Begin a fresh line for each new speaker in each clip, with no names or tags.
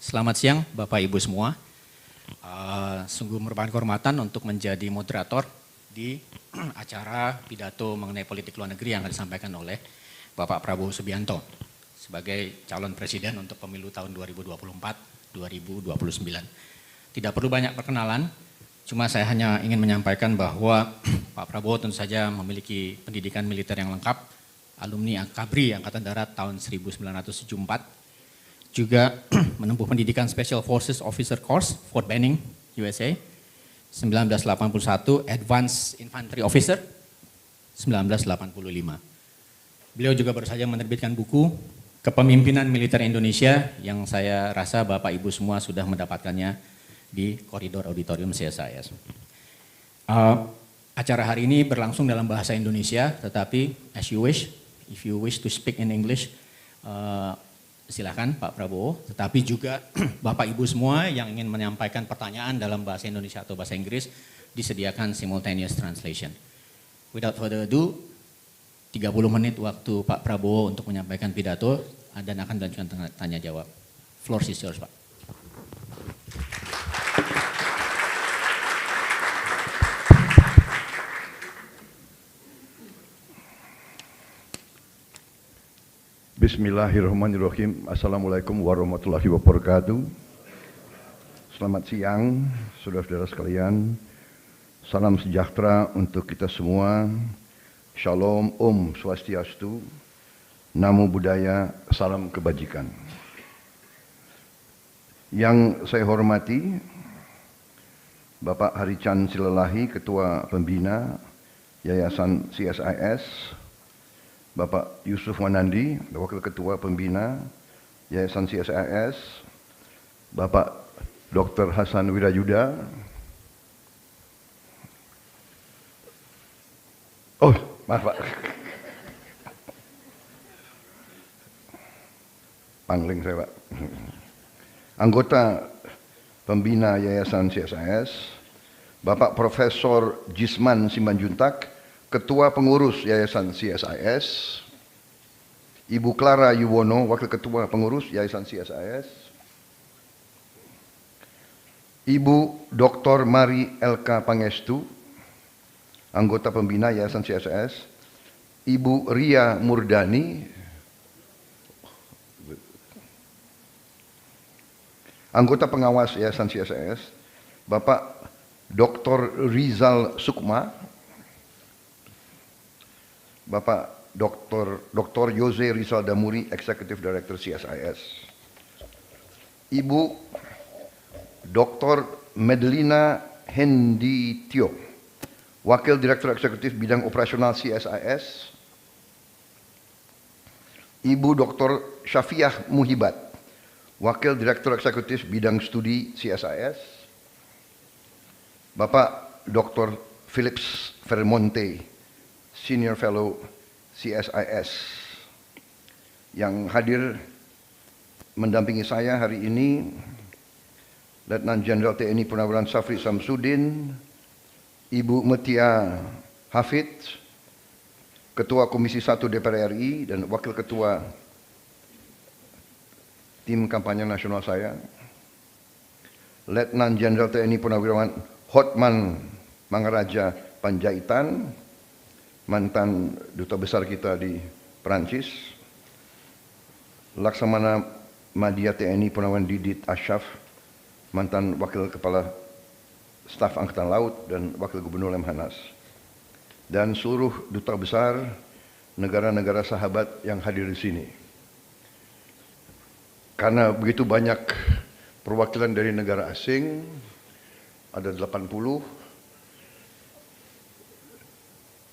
Selamat siang Bapak Ibu semua. Sungguh merupakan kehormatan untuk menjadi moderator di acara pidato mengenai politik luar negeri yang akan disampaikan oleh Bapak Prabowo Subianto sebagai calon presiden untuk pemilu tahun 2024-2029. Tidak perlu banyak perkenalan, cuma saya hanya ingin menyampaikan bahwa Pak Prabowo tentu saja memiliki pendidikan militer yang lengkap, alumni Akabri Angkatan Darat tahun 1974, juga menempuh pendidikan Special Forces Officer Course, Fort Benning, USA, 1981, Advanced Infantry Officer, 1985. Beliau juga baru saja menerbitkan buku Kepemimpinan Militer Indonesia yang saya rasa Bapak Ibu semua sudah mendapatkannya di koridor auditorium CSIS. Acara hari ini berlangsung dalam bahasa Indonesia, tetapi as you wish, if you wish to speak in English, silakan Pak Prabowo, tetapi juga Bapak Ibu semua yang ingin menyampaikan pertanyaan dalam bahasa Indonesia atau bahasa Inggris disediakan simultaneous translation. Without further ado, 30 menit waktu Pak Prabowo untuk menyampaikan pidato dan akan dilanjutkan tanya jawab. Floor is yours, Pak.
Bismillahirrahmanirrahim. Assalamualaikum warahmatullahi wabarakatuh. Selamat siang, saudara-saudara sekalian. Salam sejahtera untuk kita semua. Shalom, Om Swastiastu. Namo Buddhaya, salam kebajikan. Yang saya hormati, Bapak Harichan Silalahi, Ketua Pembina Yayasan CSIS, Bapak Yusuf Wanandi, Wakil Ketua Pembina Yayasan CSIS, Bapak Dr. Hasan Wirayuda, maaf Pak, pangling saya Pak, anggota Pembina Yayasan CSIS, Bapak Profesor Jisman Simanjuntak, Ketua Pengurus Yayasan CSIS, Ibu Clara Yuwono, Wakil Ketua Pengurus Yayasan CSIS, Ibu Dr. Mari LK Pangestu, anggota Pembina Yayasan CSIS, Ibu Ria Murdani, anggota pengawas Yayasan CSIS, Bapak Dr. Rizal Sukma, Bapak Dr. Jose Rizal Damuri, Executive Director CSIS. Ibu Dr. Medelina Henditio, Wakil Direktur Eksekutif Bidang Operasional CSIS. Ibu Dr. Syafiah Muhibat, Wakil Direktur Eksekutif Bidang Studi CSIS. Bapak Dr. Philips Vermonte, Senior Fellow CSIS, yang hadir mendampingi saya hari ini, Letnan Jenderal TNI Purnawirawan Safri Samsudin, Ibu Metia Hafid, Ketua Komisi 1 DPR RI dan Wakil Ketua Tim Kampanye Nasional saya, Letnan Jenderal TNI Purnawirawan Hotman Mangaraja Panjaitan, mantan duta besar kita di Perancis, Laksamana Madya TNI Purnawirawan Didit Ashraf, mantan wakil kepala staf Angkatan Laut dan wakil gubernur Lemhanas, dan seluruh duta besar negara-negara sahabat yang hadir di sini. Karena begitu banyak perwakilan dari negara asing, ada 80,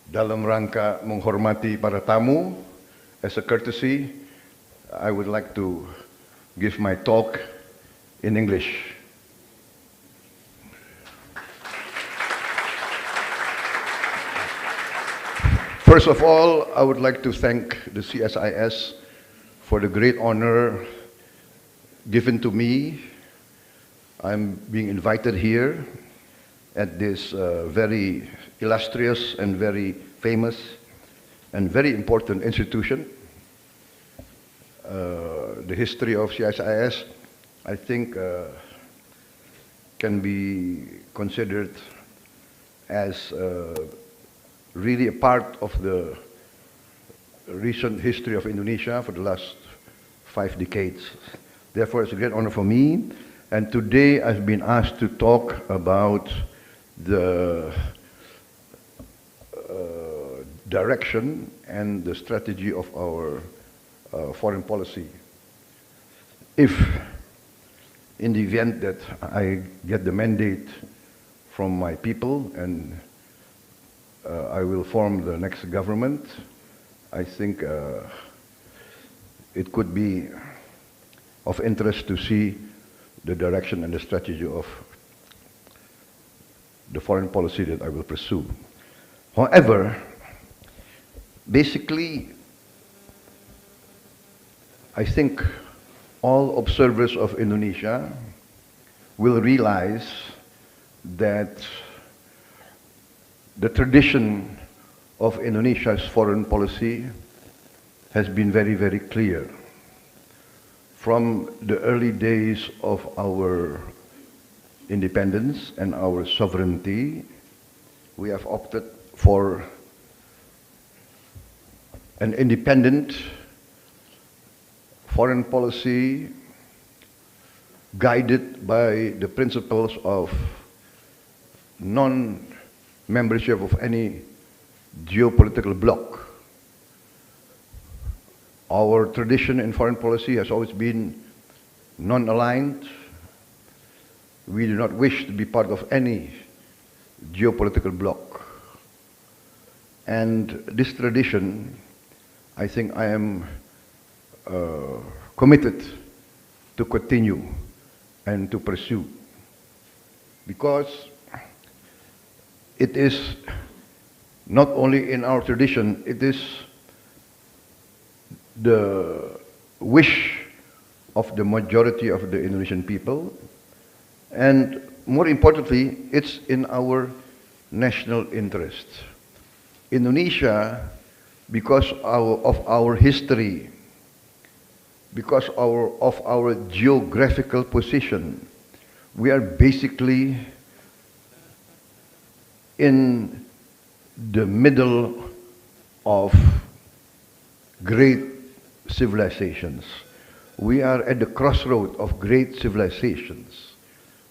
dalam rangka menghormati para tamu, as a courtesy, I would like to give my talk in English. First of all, I would like to thank the CSIS for the great honor given to me. I'm being invited here at this very illustrious and very famous and very important institution. The history of CSIS I think can be considered as really a part of the recent history of Indonesia for the last 5 decades. Therefore, it's a great honor for me. And today I've been asked to talk about the direction and the strategy of our foreign policy. If in the event that I get the mandate from my people and I will form the next government, I think it could be of interest to see the direction and the strategy of the foreign policy that I will pursue. However, basically, I think all observers of Indonesia will realize that the tradition of Indonesia's foreign policy has been very, very clear. From the early days of our independence and our sovereignty, we have opted for an independent foreign policy guided by the principles of non-membership of any geopolitical bloc. Our tradition in foreign policy has always been non-aligned. We do not wish to be part of any geopolitical bloc. And this tradition, I think I am committed to continue and to pursue, because it is not only in our tradition, it is the wish of the majority of the Indonesian people, and more importantly, it's in our national interest. Indonesia, because of our history, because of our geographical position, we are basically in the middle of great civilizations. We are at the crossroads of great civilizations.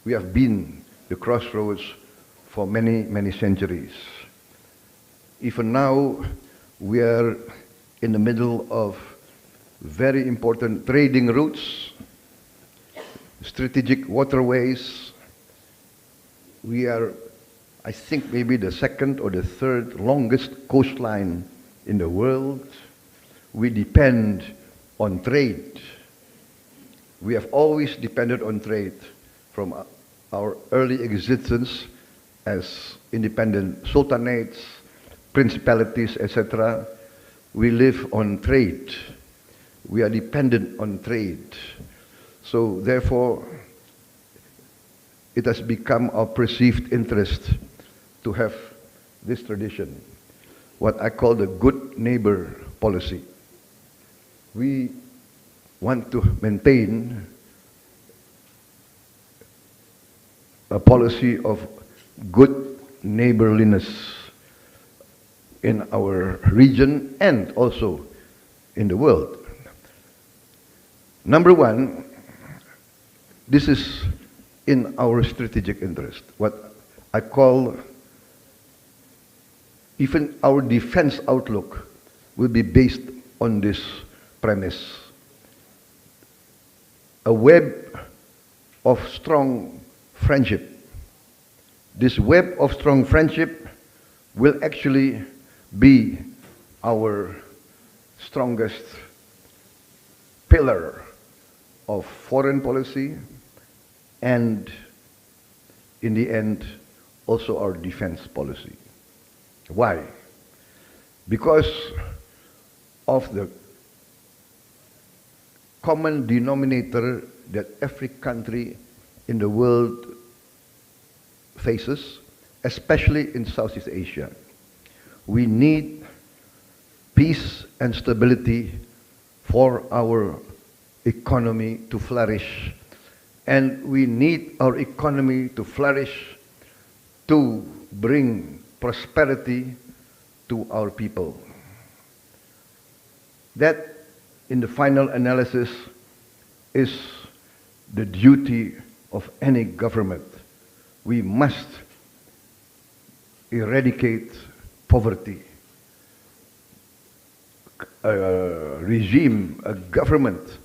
We have been the crossroads for many, many centuries. Even now, we are in the middle of very important trading routes, strategic waterways. We are, I think, maybe the second or the third longest coastline in the world. We depend on trade. We have always depended on trade from our early existence as independent sultanates, principalities, etc. We live on trade. We are dependent on trade. So therefore, it has become our perceived interest to have this tradition, what I call the good neighbor policy. We want to maintain a policy of good neighborliness in our region and also in the world. Number one, this is in our strategic interest, what I call, even our defense outlook will be based on this premise. A web of strong friendship. This web of strong friendship will actually be our strongest pillar of foreign policy and, in the end, also our defense policy. Why? Because of the common denominator that every country in the world faces, especially in Southeast Asia. We need peace and stability for our economy to flourish And we need our economy to flourish, to bring prosperity to our people. That, in the final analysis, is the duty of any government. We must eradicate poverty. A regime, a government,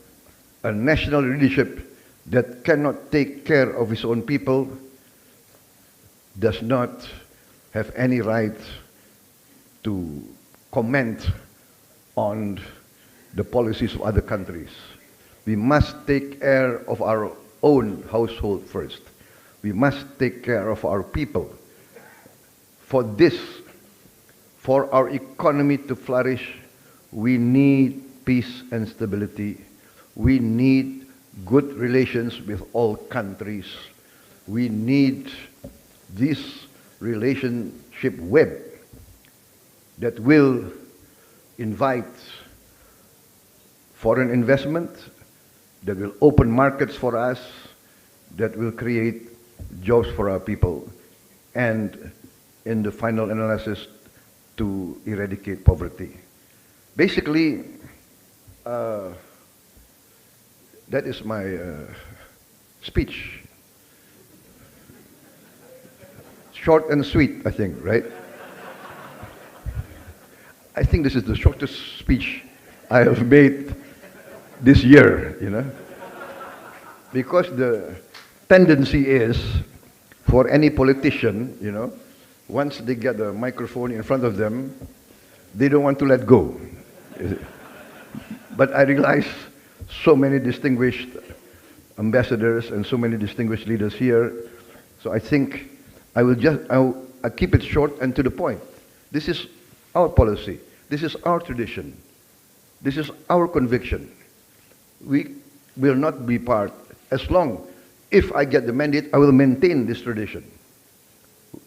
a national leadership that cannot take care of its own people does not have any right to comment on the policies of other countries. We must take care of our own household first. We must take care of our people. For this, for our economy to flourish, we need peace and stability. We need good relations with all countries. We need this relationship web that will invite foreign investment, that will open markets for us, that will create jobs for our people, and in the final analysis, to eradicate poverty. Basically, that is my speech. Short and sweet, I think, right? I think this is the shortest speech I have made this year, you know? Because the tendency is for any politician, you know, once they get a microphone in front of them, they don't want to let go. But I realize so many distinguished ambassadors and so many distinguished leaders here, so I think I'll keep it short and to the point. This is our policy. This is our tradition. This is our conviction. We will not be part, as long, if I get the mandate, I will maintain this tradition.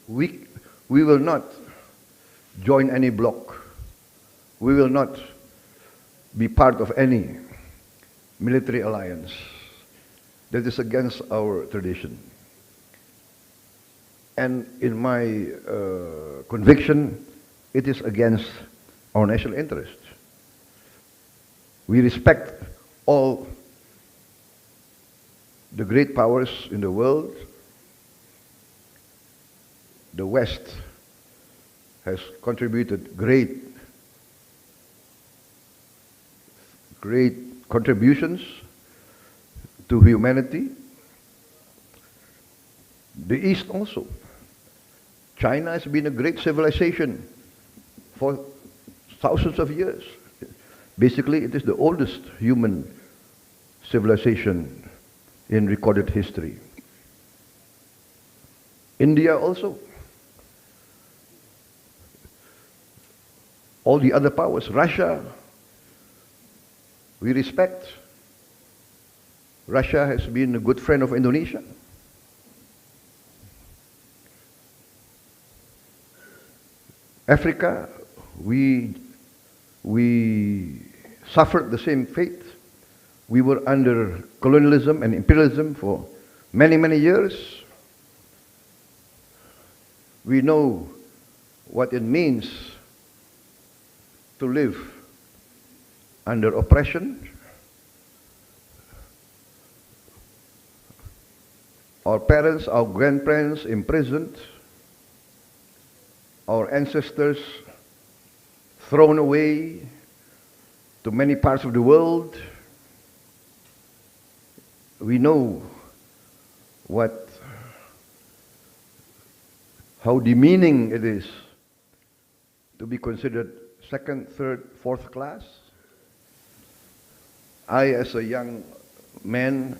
We will not join any bloc. We will not be part of any military alliance that is against our tradition. And in my conviction, it is against our national interest. We respect all the great powers in the world. The West has contributed great contributions to humanity. The East also. China has been a great civilization for thousands of years. Basically, it is the oldest human civilization in recorded history. India also. All the other powers. Russia, we respect. Russia has been a good friend of Indonesia. Africa, we suffered the same fate. We were under colonialism and imperialism for many, many years. We know what it means to live under oppression. Our parents, our grandparents imprisoned, our ancestors thrown away to many parts of the world. We know how demeaning it is to be considered second, third, fourth class. I, as a young man,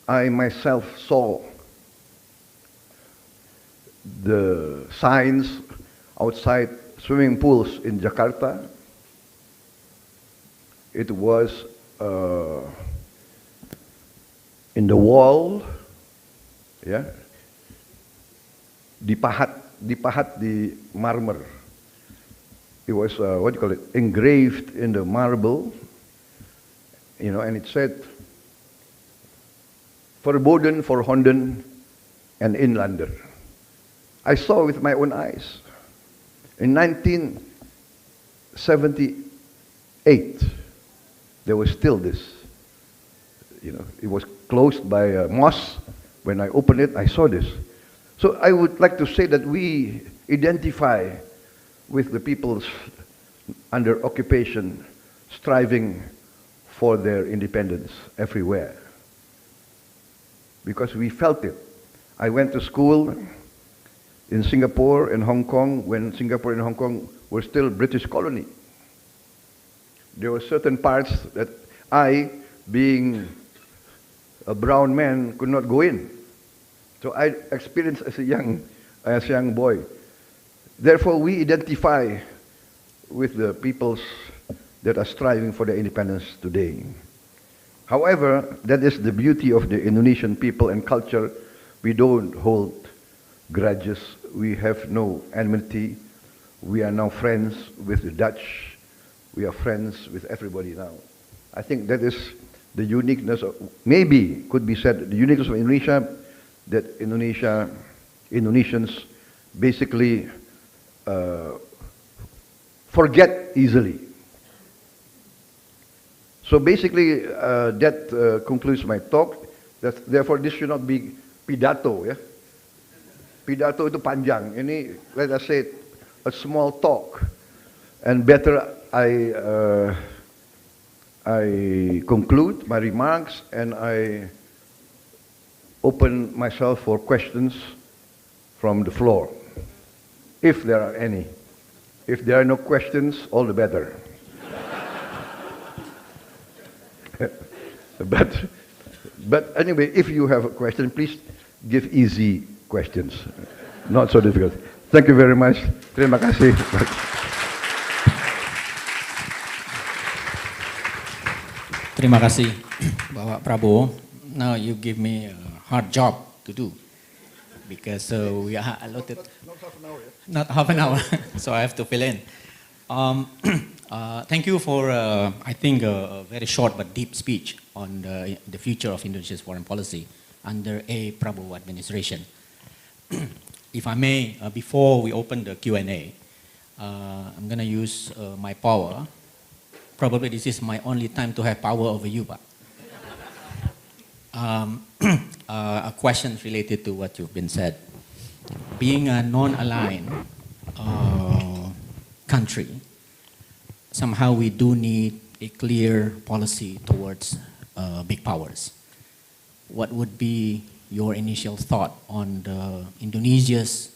I myself saw the signs outside swimming pools in Jakarta. It was in the wall, yeah, dipahat di marmer. It was what do you call it? Engraved in the marble, you know, and it said, verboden voorhonden en inlander. I saw with my own eyes. In 1978, there was still this. It was closed by a mosque. When I opened it, I saw this. So I would like to say that we identify with the peoples under occupation, striving for their independence everywhere. Because we felt it. I went to school in Singapore and Hong Kong when Singapore and Hong Kong were still British colony. There were certain parts that I, being a brown man, could not go in. So I experienced as a young boy. Therefore, we identify with the peoples that are striving for their independence today. However, that is the beauty of the Indonesian people and culture. We don't hold grudges. We have no enmity. We are now friends with the Dutch. We are friends with everybody now. I think that is the uniqueness of, maybe could be said, the uniqueness of Indonesia, that Indonesians basically forget easily. So basically, that concludes my talk. Therefore, this should not be pidato, ya. Pidato itu panjang. Ini, let us say, a small talk. And better I conclude my remarks and I open myself for questions from the floor, if there are any. If there are no questions, all the better. But anyway, if you have a question, please give easy questions, not so difficult. Thank you very much. Terima kasih.
Terima kasih, Bapak Prabowo. Now you give me a hard job to do because we are allotted not half an hour, so I have to fill in. Thank you for, I think, a very short but deep speech on the future of Indonesia's foreign policy under a Prabowo administration. If I may, before we open the Q&A, I'm going to use my power. Probably this is my only time to have power over you, Pak. A question related to what you've been said. Being a non-aligned country, somehow we do need a clear policy towards big powers. What would be your initial thought on Indonesia's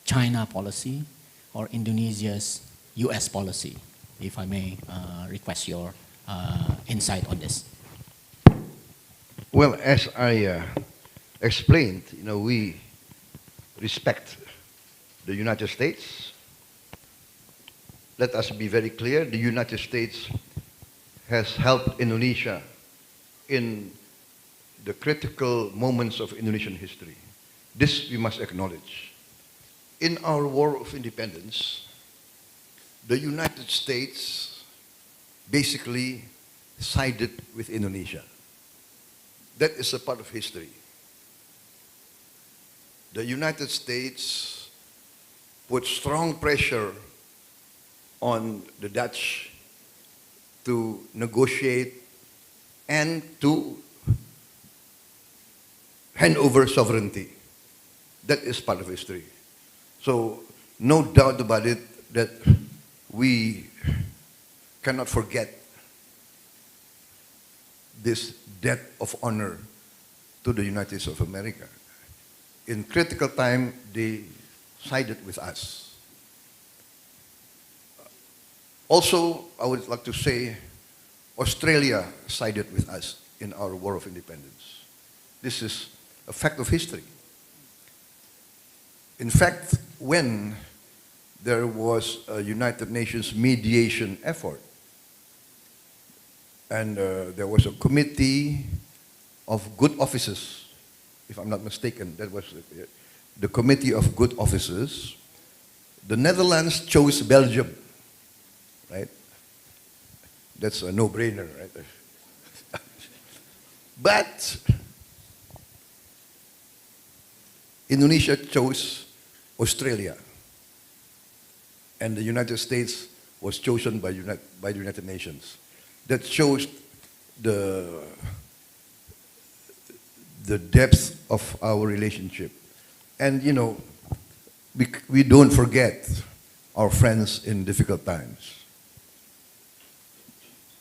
China policy or Indonesia's US policy, if I may request your insight on this?
Well, as I explained, we respect the United States. Let us be very clear, the United States has helped Indonesia in the critical moments of Indonesian history. This we must acknowledge. In our war of independence, the United States basically sided with Indonesia. That is a part of history. The United States put strong pressure on the Dutch to negotiate and to hand over sovereignty. That is part of history. So no doubt about it that we cannot forget this debt of honor to the United States of America. In critical time, they sided with us. Also, I would like to say, Australia sided with us in our war of independence. This is a fact of history. In fact, when there was a United Nations mediation effort, and there was a committee of good officers, if I'm not mistaken, that was the committee of good officers. The Netherlands chose Belgium, right? That's a no-brainer, right? But Indonesia chose Australia, and the United States was chosen by the United Nations. That shows the depth of our relationship. And you know, we don't forget our friends in difficult times.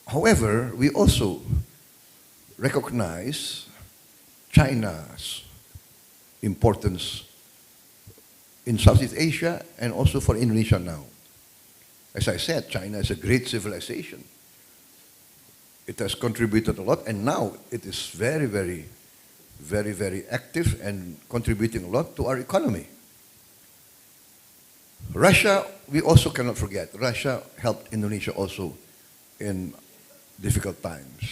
However, we also recognize China's importance in Southeast Asia and also for Indonesia now. As I said, China is a great civilization. It has contributed a lot, and now it is very, very, very, very active and contributing a lot to our economy. Russia, we also cannot forget. Russia helped Indonesia also in difficult times.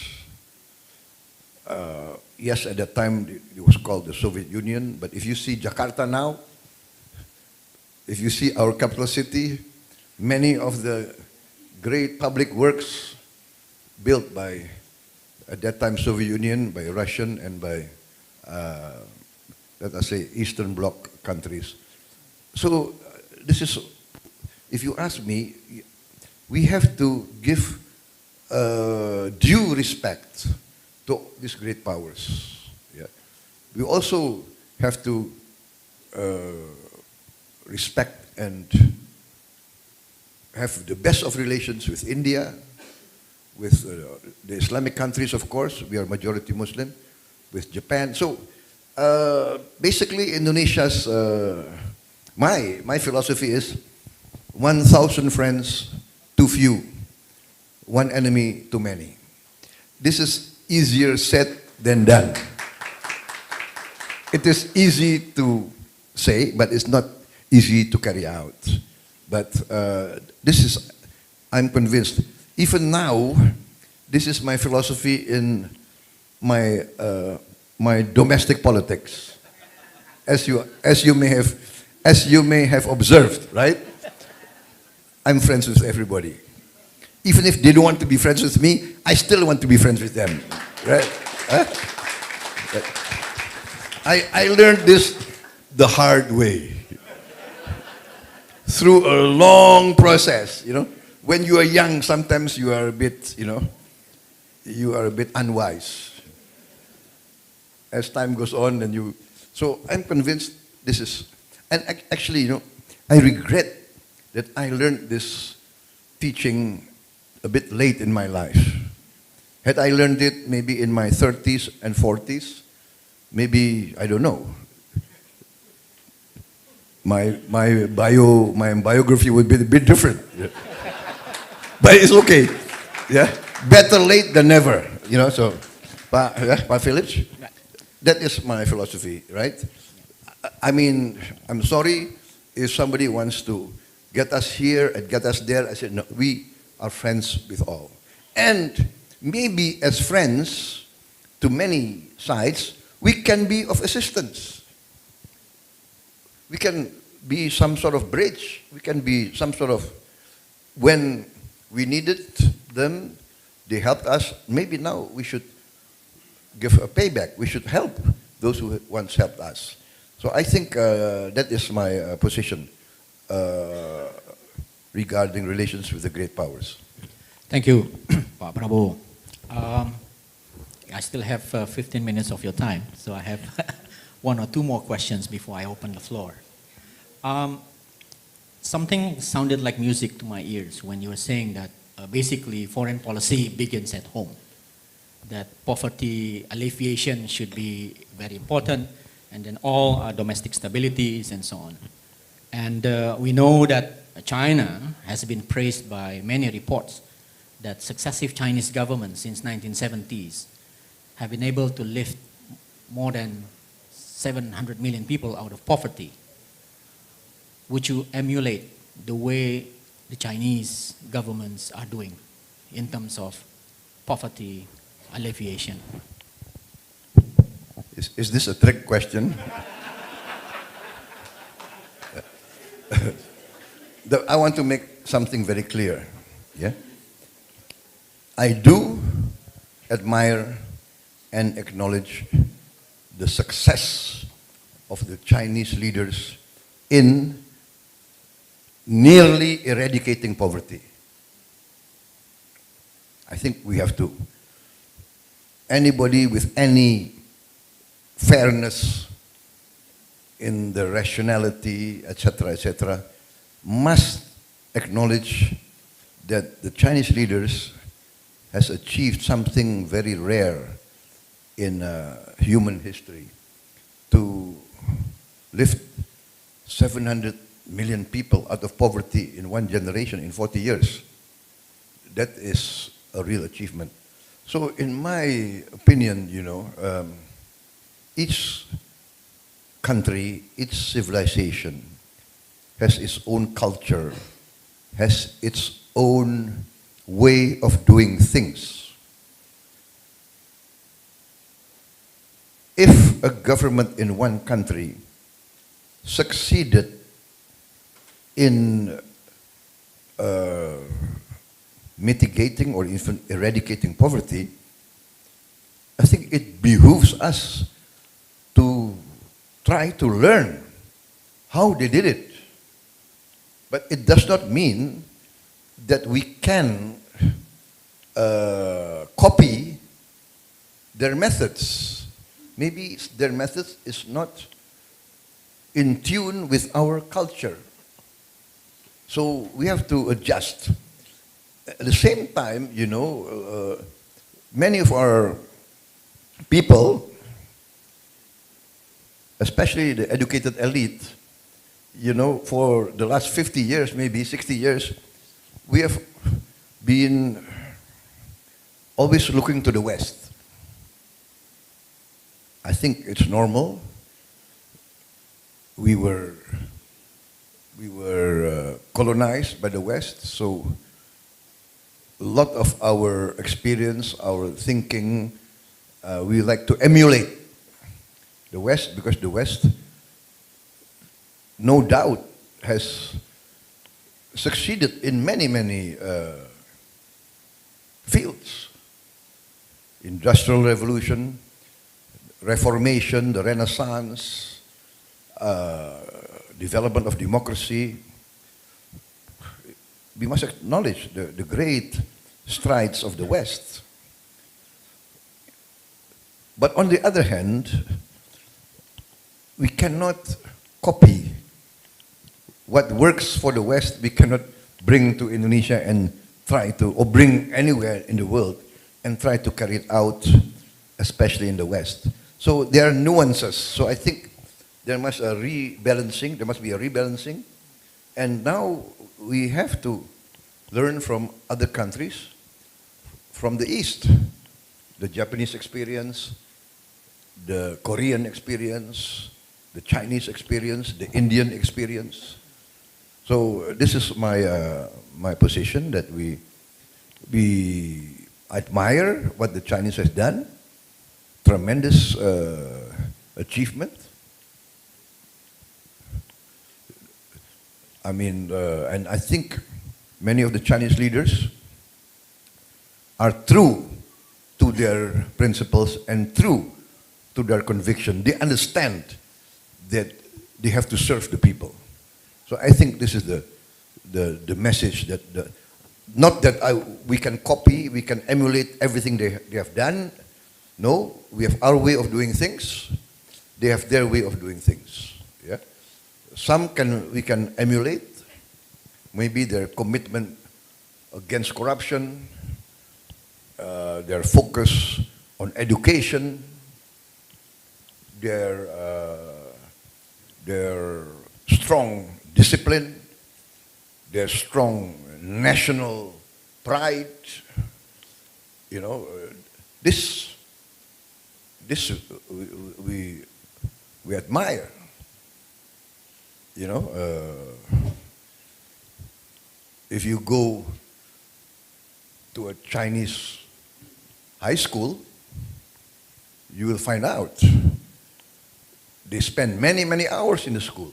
Yes, at that time it was called the Soviet Union, but if you see Jakarta now, if you see our capital city, many of the great public works built by, at that time, Soviet Union, by Russian and by, let us say, Eastern Bloc countries. So this is, if you ask me, we have to give due respect to these great powers. Yeah. We also have to respect and have the best of relations with India, with the Islamic countries, of course. We are majority Muslim, with Japan. So basically, Indonesia's my philosophy is 1,000 friends too few, one enemy too many. This is easier said than done. It is easy to say, but it's not easy to carry out. But this is, I'm convinced, even now, this is my philosophy in my my domestic politics, as you may have observed, right? I'm friends with everybody. Even if they don't want to be friends with me, I still want to be friends with them, right? Huh? I learned this the hard way, through a long process, you know. When you are young, sometimes you are a bit, you know, you are a bit unwise. As time goes on, and you, so I'm convinced this is, and actually, you know, I regret that I learned this teaching a bit late in my life. Had I learned it maybe in my 30s and 40s, maybe, I don't know, my biography would be a bit different. Yeah. But it's okay. Yeah, better late than never. You know. So, Pa Phillips, that is my philosophy, right? I mean, I'm sorry if somebody wants to get us here and get us there. I said no. We are friends with all, and maybe as friends, to many sides, we can be of assistance. We can be some sort of bridge. We can be some sort of, when we needed them, they helped us. Maybe now we should give a payback. We should help those who once helped us. So I think that is my position regarding relations with the great powers.
Thank you, Pak Prabowo. I still have 15 minutes of your time, so I have one or two more questions before I open the floor. Something sounded like music to my ears when you were saying that basically foreign policy begins at home, that poverty alleviation should be very important, and then all domestic stabilities and so on. And we know that China has been praised by many reports that successive Chinese governments since 1970s have been able to lift more than 700 million people out of poverty. Would you emulate the way the Chinese governments are doing in terms of poverty alleviation?
Is this a trick question? I want to make something very clear. Yeah? I do admire and acknowledge the success of the Chinese leaders in nearly eradicating poverty. I think we have to. Anybody with any fairness in the rationality, etc., must acknowledge that the Chinese leaders has achieved something very rare in human history, to lift 700 million people out of poverty in one generation, in 40 years. That is a real achievement. So in my opinion, each country, each civilization has its own culture, has its own way of doing things. If a government in one country succeeded in mitigating or even eradicating poverty, I think it behooves us to try to learn how they did it. But it does not mean that we can copy their methods. Maybe their methods is not in tune with our culture. So we have to adjust. At the same time, many of our people, especially the educated elite, for the last 50 years, maybe 60 years, we have been always looking to the West. I think it's normal. We were colonized by the West, so a lot of our experience, our thinking, we like to emulate the West, because the West, no doubt, has succeeded in many, many fields. Industrial Revolution, Reformation, the Renaissance, development of democracy. We must acknowledge the great strides of the West. But on the other hand, we cannot copy what works for the West. We cannot bring to Indonesia and try to, or bring anywhere in the world and try to carry it out, especially in the West. So there are nuances. So I think there must be a rebalancing. And now we have to learn from other countries, from the East, the Japanese experience, the Korean experience, the Chinese experience, the Indian experience. So this is my position, that we admire what the Chinese has done. Tremendous achievement. I mean, and I think many of the Chinese leaders are true to their principles and true to their conviction. They understand that they have to serve the people. So I think this is the message, that not that we can copy, we can emulate everything they have done. No, we have our way of doing things. They have their way of doing things. Yeah, we can emulate. Maybe their commitment against corruption, their focus on education, their strong discipline, their strong national pride. This we admire. If you go to a Chinese high school, you will find out they spend many, many hours in the school.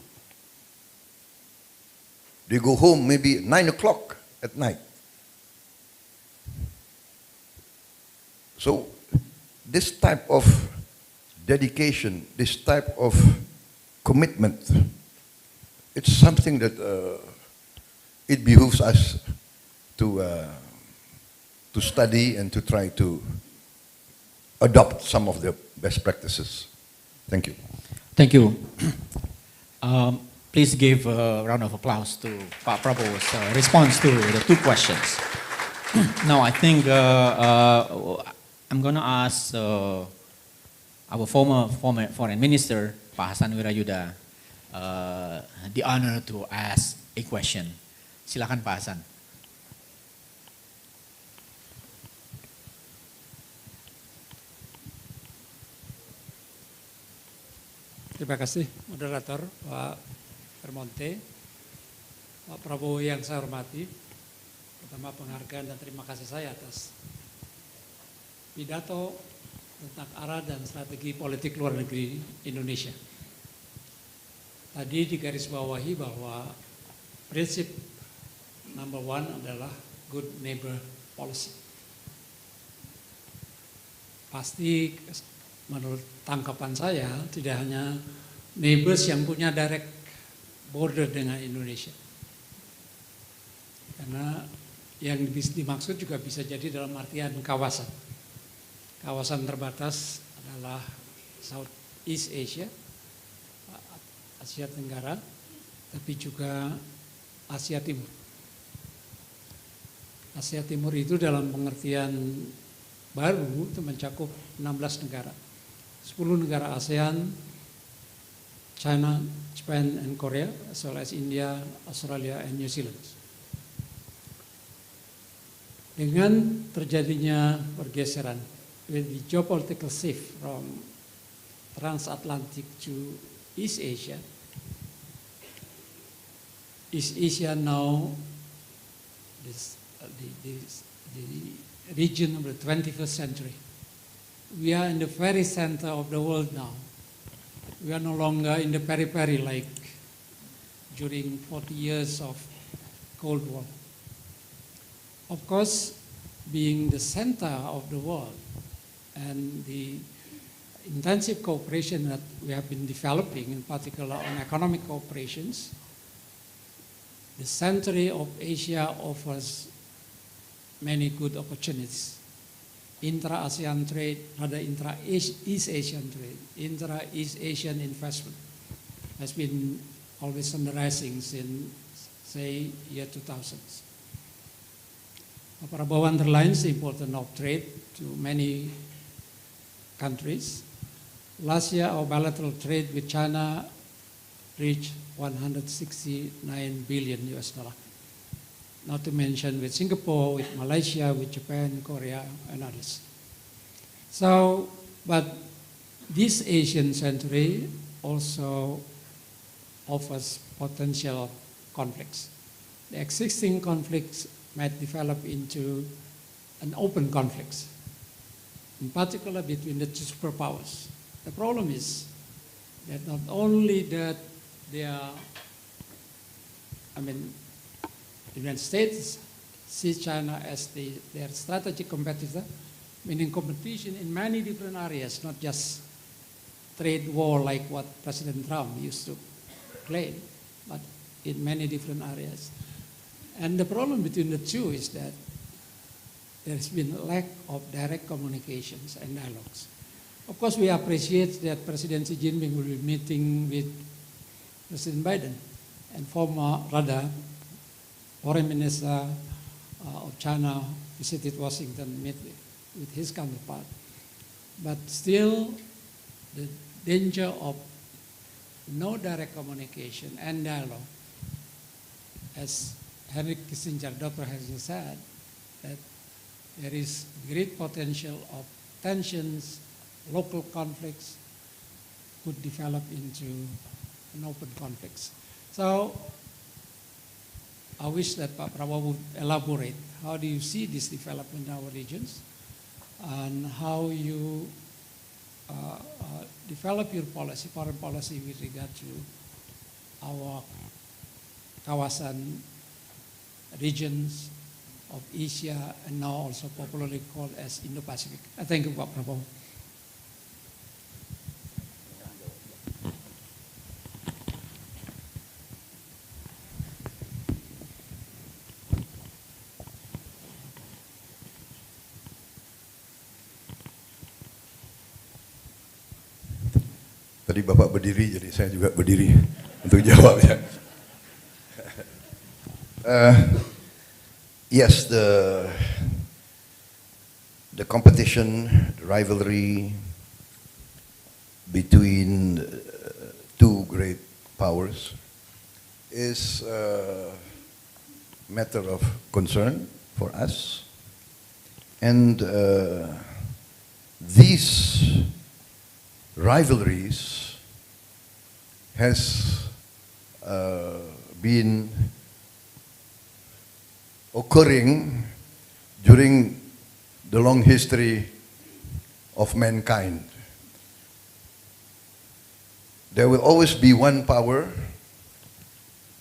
They go home maybe 9 o'clock at night. So this type of dedication, this type of commitment. It's something that it behooves us to study and to try to adopt some of the best practices. Thank you.
Thank you. Please give a round of applause to Pak Prabowo's response to the two questions. Now, I think I'm going to ask our former foreign minister, Pak Hassan Wirayuda, the honor to ask a question. Silakan Pak Hassan.
Terima kasih moderator Pak Vermonte, Pak Prabowo yang saya hormati. Pertama penghargaan dan terima kasih saya atas pidato tentang arah dan strategi politik luar negeri Indonesia. Tadi digarisbawahi bahwa prinsip number one adalah good neighbor policy. Pasti menurut tangkapan saya tidak hanya neighbors yang punya direct border dengan Indonesia. Karena yang dimaksud juga bisa jadi dalam artian kawasan. Kawasan terbatas adalah Southeast Asia, Asia Tenggara, tapi juga Asia Timur. Asia Timur itu dalam pengertian baru itu mencakup 16 negara. 10 negara ASEAN, China, Japan, and Korea, as well as India, Australia, and New Zealand. Dengan terjadinya pergeseran, with the geopolitical shift from transatlantic to East Asia now the region of the 21st century. We are in the very center of the world now. We are no longer in the periphery like during 40 years of Cold War. Of course, being the center of the world and the intensive cooperation that we have been developing, in particular on economic cooperations, the century of Asia offers many good opportunities. Intra-ASEAN trade, rather intra-East Asian trade, intra-East Asian investment has been always on the rising since, say, year 2000. Prabowo underlines the importance of trade to many countries. Last year, our bilateral trade with China reached $169 billion. Not to mention with Singapore, with Malaysia, with Japan, Korea, and others. So, but this Asian century also offers potential conflicts. The existing conflicts might develop into an open conflicts, in particular between the two superpowers. The problem is that not only that they are, the United States sees China as their strategic competitor, meaning competition in many different areas, not just trade war like what President Trump used to claim, but in many different areas. And the problem between the two is that there's been a lack of direct communications and dialogues. Of course, we appreciate that President Xi Jinping will be meeting with President Biden and Foreign Minister of China visited Washington, met with his counterpart. But still, the danger of no direct communication and dialogue, as Henry Kissinger, Dr. Kissinger said, that there is great potential of tensions, local conflicts could develop into an open conflicts. So, I wish that Pak Prabowo would elaborate. How do you see this development in our regions, and how you develop your policy, foreign policy, with regard to our kawasan regions of Asia, and now also popularly called as Indo-Pacific. Thank you, Pak Prabowo.
Tadi Bapak berdiri, jadi saya juga berdiri untuk jawabnya. Yes, the competition, the rivalry between two great powers is a matter of concern for us. And these rivalries has been occurring during the long history of mankind. There will always be one power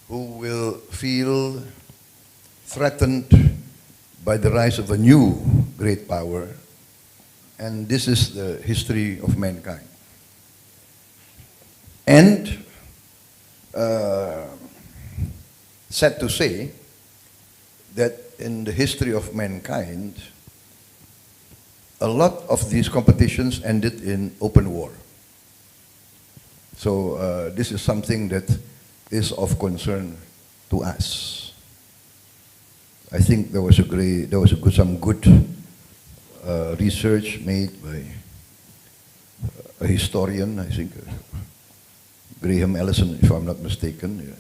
who will feel threatened by the rise of a new great power, and this is the history of mankind. And sad to say that in the history of mankind, a lot of these competitions ended in open war. So this is something that is of concern to us. I think there was some good research made by a historian, I think, Graham Allison, if I'm not mistaken,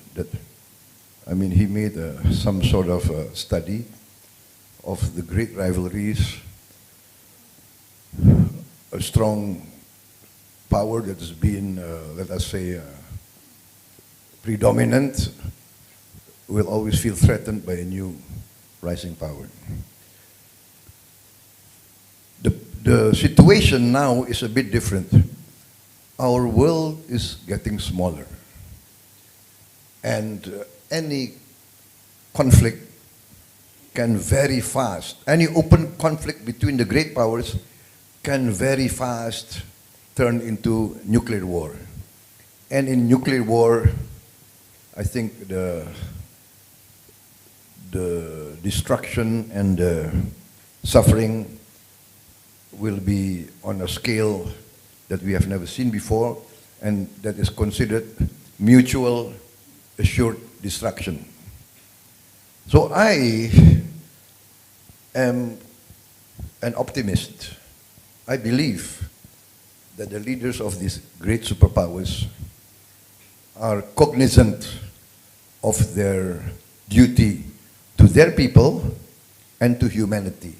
he made some sort of study of the great rivalries, a strong power that has been, let us say, predominant, will always feel threatened by a new rising power. The situation now is a bit different. Our world is getting smaller. And any conflict can very fast, any open conflict between the great powers can very fast turn into nuclear war. And in nuclear war, I think the destruction and the suffering will be on a scale that we have never seen before, and that is considered mutual assured destruction. So I am an optimist. I believe that the leaders of these great superpowers are cognizant of their duty to their people and to humanity.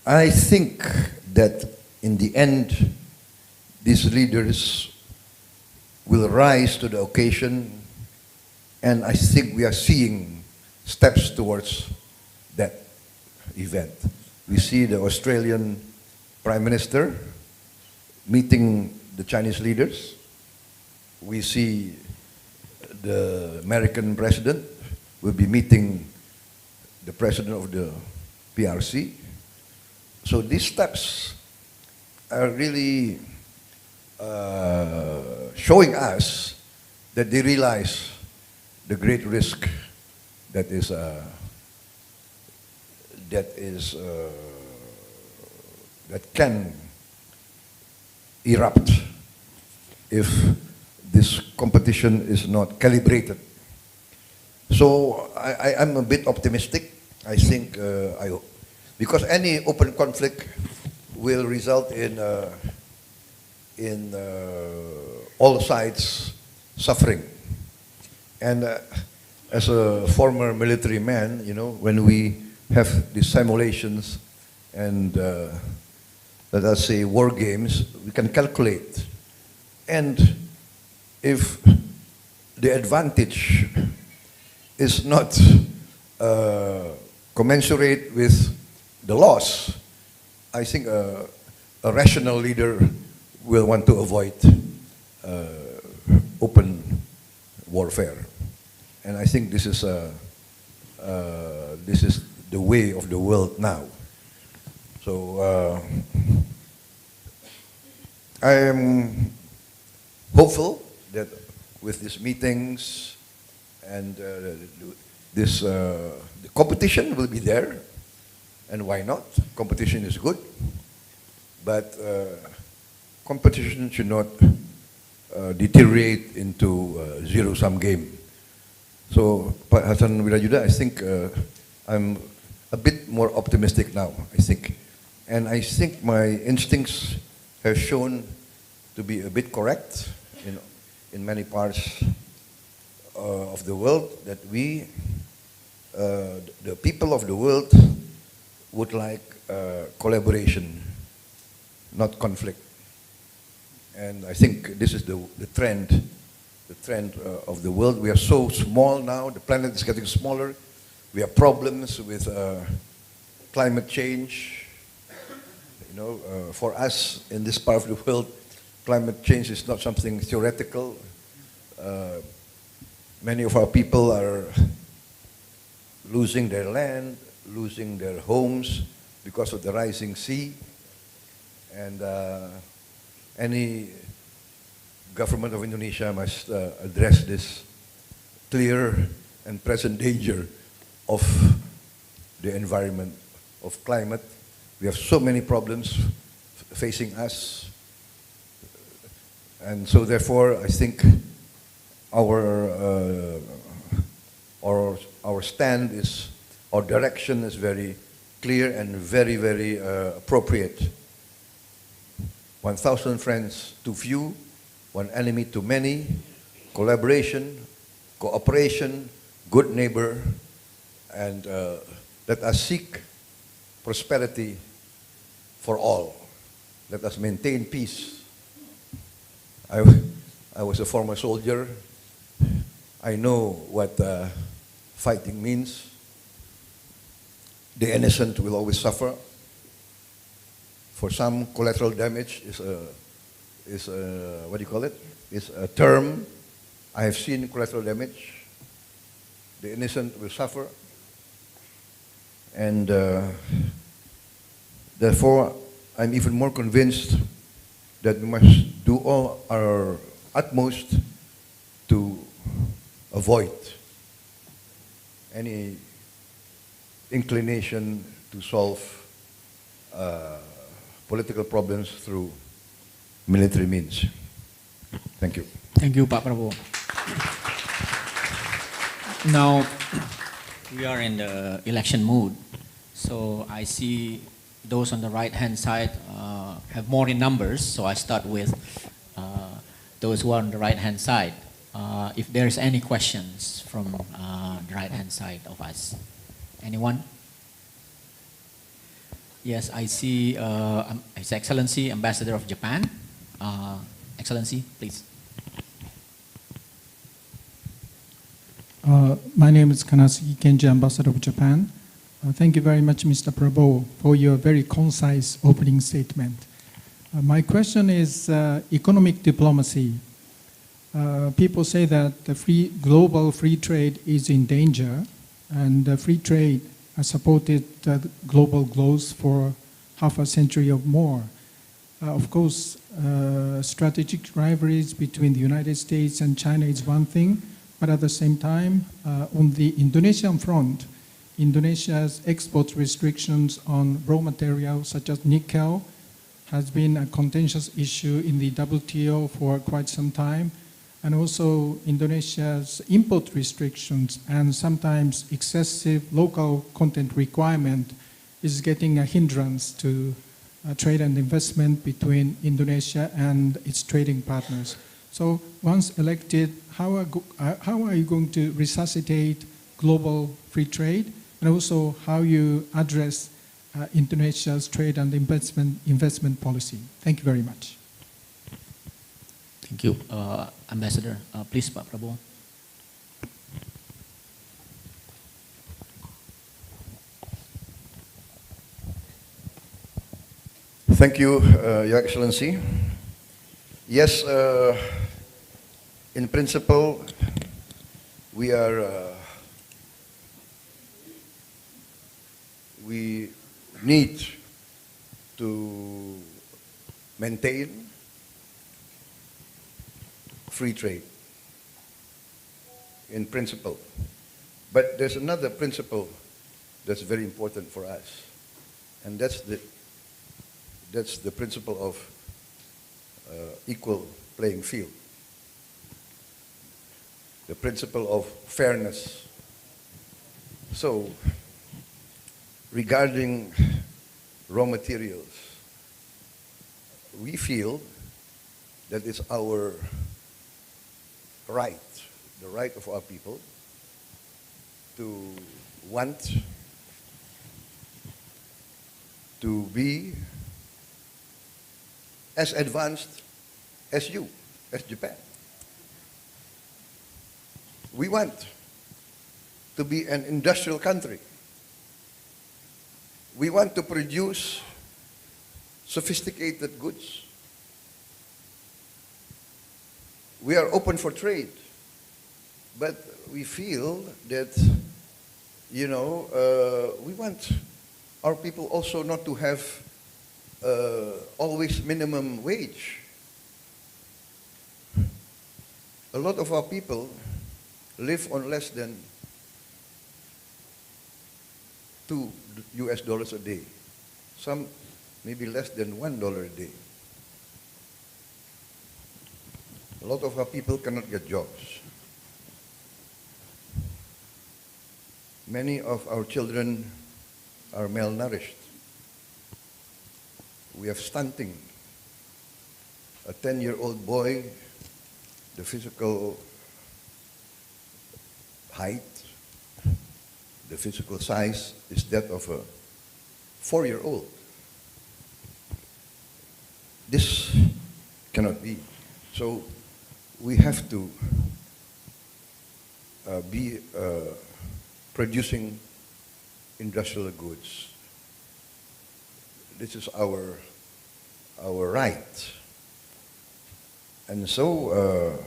I think that in the end, these leaders will rise to the occasion, and I think we are seeing steps towards that event. We see the Australian Prime Minister meeting the Chinese leaders. We see the American President will be meeting the President of the PRC. So these steps are really showing us that they realize the great risk that can erupt if this competition is not calibrated. So I'm a bit optimistic. I think because any open conflict will result in all sides suffering. And as a former military man, when we have these simulations and let us say war games, we can calculate. And if the advantage is not commensurate with the loss, I think a rational leader will want to avoid open warfare. And I think this is the way of the world now. So I am hopeful that with these meetings and the competition will be there, and why not? Competition is good, but competition should not deteriorate into a zero-sum game. So, Pak Hassan Wirajuda, I think I'm a bit more optimistic now, I think. And I think my instincts have shown to be a bit correct in many parts of the world, that we, the people of the world, would like collaboration, not conflict. And I think this is the trend of the world. We are so small now, the planet is getting smaller. We have problems with climate change. For us in this part of the world, climate change is not something theoretical. Many of our people are losing their land, losing their homes because of the rising sea. And any government of Indonesia must address this clear and present danger of the environment, of climate. We have so many problems facing us. And so therefore, I think our stand is, our direction is very clear and very, very appropriate. 1,000 friends too few, one enemy too many, collaboration, cooperation, good neighbor, and let us seek prosperity for all. Let us maintain peace. I was a former soldier. I know what fighting means. The innocent will always suffer. For some, collateral damage is what do you call it? Is a term. I have seen collateral damage. The innocent will suffer. And therefore, I'm even more convinced that we must do all our utmost to avoid any inclination to solve political problems through military means. Thank you.
Thank you, Pak Prabowo. Now, we are in the election mood, so I see those on the right-hand side have more in numbers, so I start with those who are on the right-hand side. If there's any questions from the right-hand side of us. Anyone? Yes, I see His Excellency, Ambassador of Japan. Excellency, please.
My name is Kanasugi Kenji, Ambassador of Japan. Thank you very much, Mr. Prabowo, for your very concise opening statement. My question is economic diplomacy. People say that the global free trade is in danger, and free trade has supported global growth for half a century or more. Of course, strategic rivalries between the United States and China is one thing, but at the same time, on the Indonesian front, Indonesia's export restrictions on raw materials such as nickel has been a contentious issue in the WTO for quite some time. And also Indonesia's import restrictions and sometimes excessive local content requirement is getting a hindrance to trade and investment between Indonesia and its trading partners. So once elected, how are you going to resuscitate global free trade, and also how you address Indonesia's trade and investment policy? Thank you very much.
Thank you, Ambassador. Please, Pak Prabowo.
Thank you, Your Excellency. Yes, in principle, we need to maintain free trade in principle. But there's another principle that's very important for us, and that's the principle of equal playing field. the principle of fairness. So, regarding raw materials, we feel that it's our right, the right of our people, to want to be as advanced as you, as Japan. We want to be an industrial country. We want to produce sophisticated goods. We are open for trade, but we feel that, we want our people also not to have always minimum wage. A lot of our people live on less than $2 a day. Some maybe less than $1 a day. A lot of our people cannot get jobs. Many of our children are malnourished. We have stunting. A 10-year-old boy, the physical height, the physical size is that of a 4-year-old. This cannot be. So we have to be producing industrial goods. This is our right. And so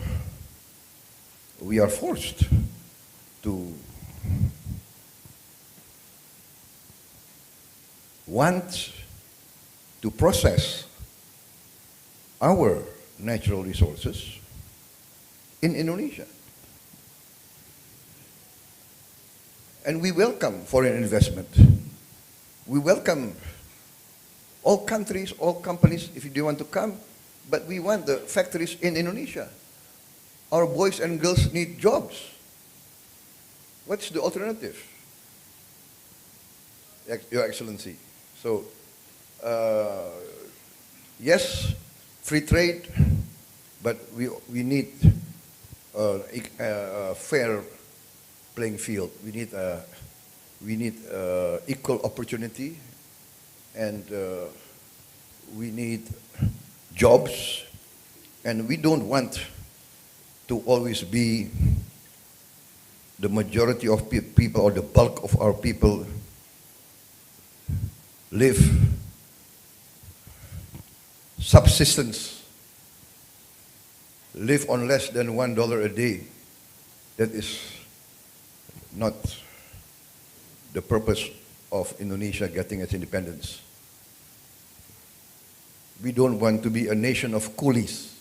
we are forced to want to process our natural resources in Indonesia. And we welcome foreign investment. We welcome all countries, all companies, if they want to come, but we want the factories in Indonesia. Our boys and girls need jobs. What's the alternative? Your Excellency. So, yes, free trade, but we need a fair playing field. We need equal opportunity, and we need jobs, and we don't want to always be the majority of people or the bulk of our people live subsistence, live on less than $1 a day. That is not the purpose of Indonesia getting its independence. We don't want to be a nation of coolies.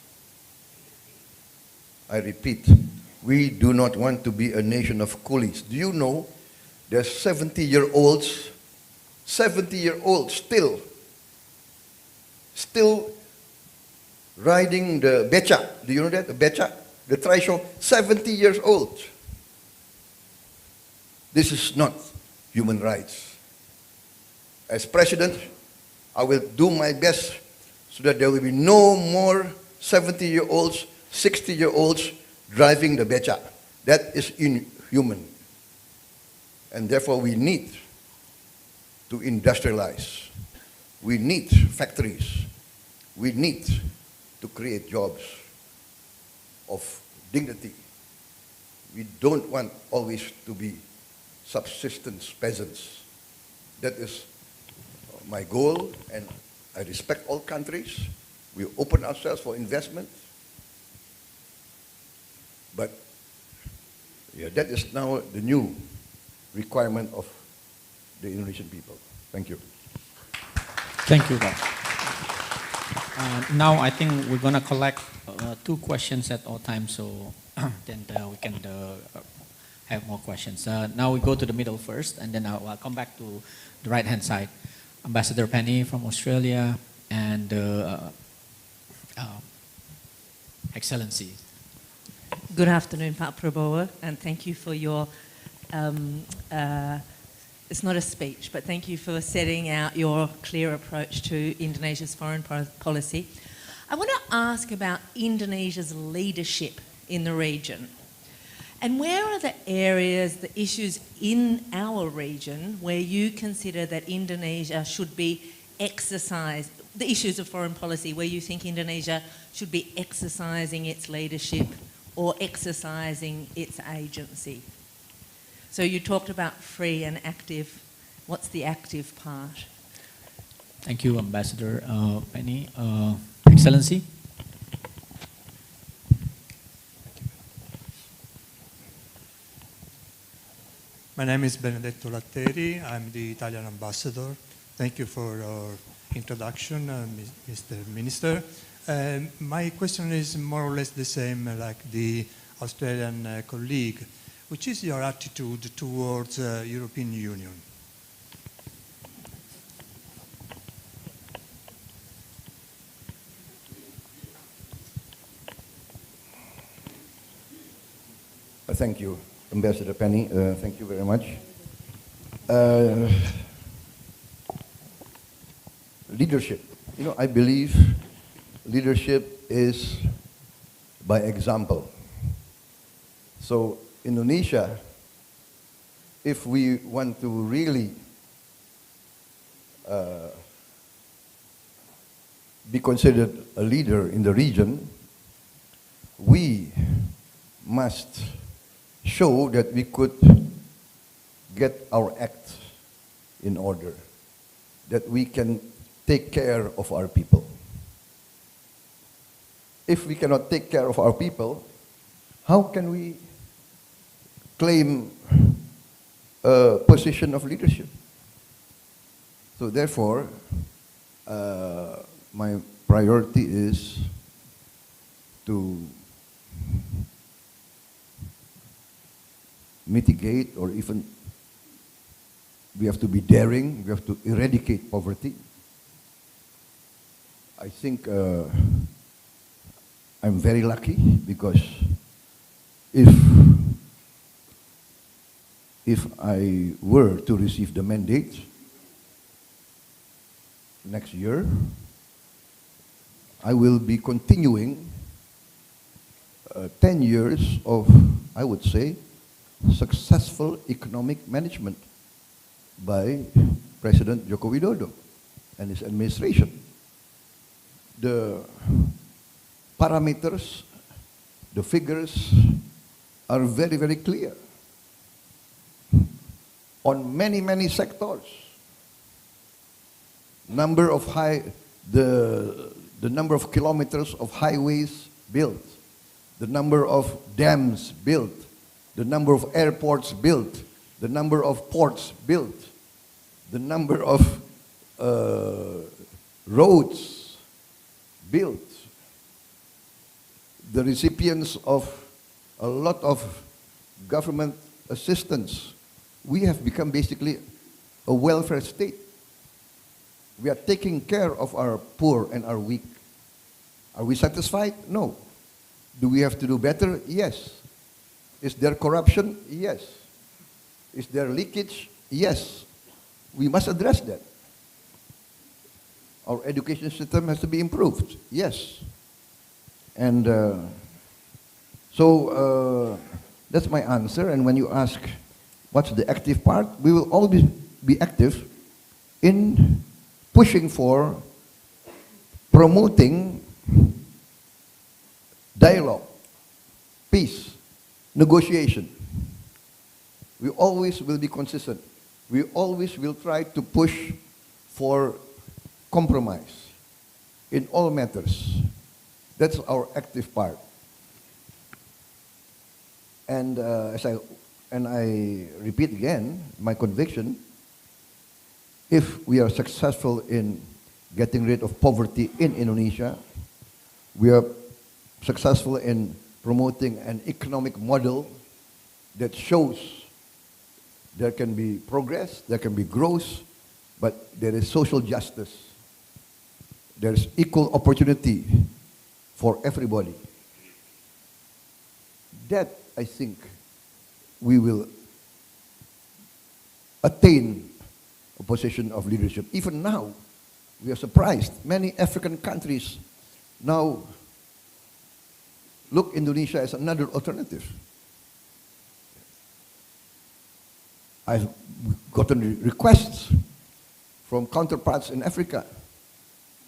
I repeat, we do not want to be a nation of coolies. Do you know there's 70-year-olds still riding the beca. Do you know that? The beca? The trishaw, 70 years old. This is not human rights. As president, I will do my best so that there will be no more 70-year-olds, 60-year-olds driving the beca. That is inhuman. And therefore we need to industrialize. We need factories. We need to create jobs of dignity. We don't want always to be subsistence peasants. That is my goal, and I respect all countries. We open ourselves for investment. But that is now the new requirement of the Indonesian people. Thank you.
Thank you, Pak. Now I think we're going to collect 2 questions at all times, so then we can have more questions. Now we go to the middle first, and then I'll come back to the right-hand side. Ambassador Penny from Australia, and Excellency.
Good afternoon, Pak Prabowo, and thank you for your, it's not a speech, but thank you for setting out your clear approach to Indonesia's foreign policy. I want to ask about Indonesia's leadership in the region. And where are the areas, the issues in our region where you consider that Indonesia should be exercised, the issues of foreign policy, where you think Indonesia should be exercising its leadership or exercising its agency? So you talked about free and active. What's the active part?
Thank you, Ambassador Penny. Excellency.
My name is Benedetto Latteri. I'm the Italian ambassador. Thank you for your introduction, Mr. Minister. My question is more or less the same like the Australian colleague. Which is your attitude towards European Union?
Thank you, Ambassador Penny. Thank you very much. Leadership. You know, I believe leadership is by example. So Indonesia, if we want to really be considered a leader in the region, we must show that we could get our act in order, that we can take care of our people. If we cannot take care of our people, how can we claim a position of leadership? So therefore, my priority is to mitigate, or even we have to be daring, we have to eradicate poverty. I think I'm very lucky because if I were to receive the mandate next year, I will be continuing 10 years of, I would say, successful economic management by President Joko Widodo and his administration. The parameters, the figures are very, very clear. On many, many sectors, the number of kilometers of highways built, the number of dams built, the number of airports built, the number of ports built, the number of roads built, the recipients of a lot of government assistance. We have become basically a welfare state. We are taking care of our poor and our weak. Are we satisfied? No. Do we have to do better? Yes. Is there corruption? Yes. Is there leakage? Yes. We must address that. Our education system has to be improved. Yes. And so that's my answer. And when you ask what's the active part, we will always be active in pushing for promoting dialogue, peace, negotiation. We always will be consistent. We always will try to push for compromise in all matters. That's our active part. And I repeat again, my conviction, if we are successful in getting rid of poverty in Indonesia, we are successful in promoting an economic model that shows there can be progress, there can be growth, but there is social justice. There is equal opportunity for everybody. that I think we will attain a position of leadership. Even now, we are surprised. Many African countries now look Indonesia as another alternative. I've gotten requests from counterparts in Africa.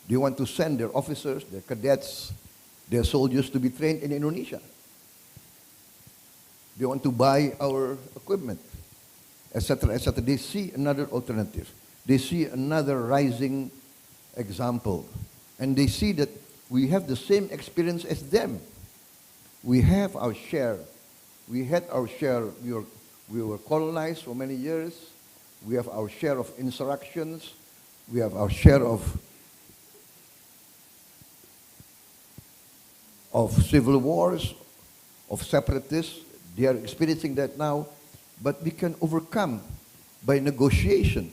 They want to send their officers, their cadets, their soldiers to be trained in Indonesia. They want to buy our equipment, etc., etc. They see another alternative. They see another rising example. And they see that we have the same experience as them. We have our share. We had our share. We were colonized for many years. We have our share of insurrections. We have our share of civil wars, of separatists. They are experiencing that now. But we can overcome by negotiation,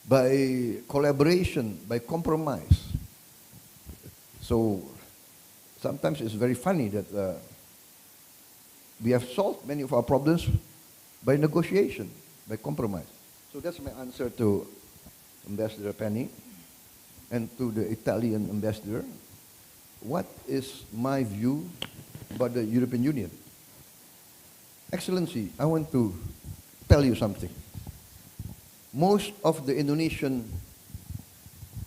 by collaboration, by compromise. So sometimes it's very funny that we have solved many of our problems by negotiation, by compromise. So that's my answer to Ambassador Penny and to the Italian ambassador. What is my view about the European Union? Excellency, I want to tell you something. Most of the Indonesian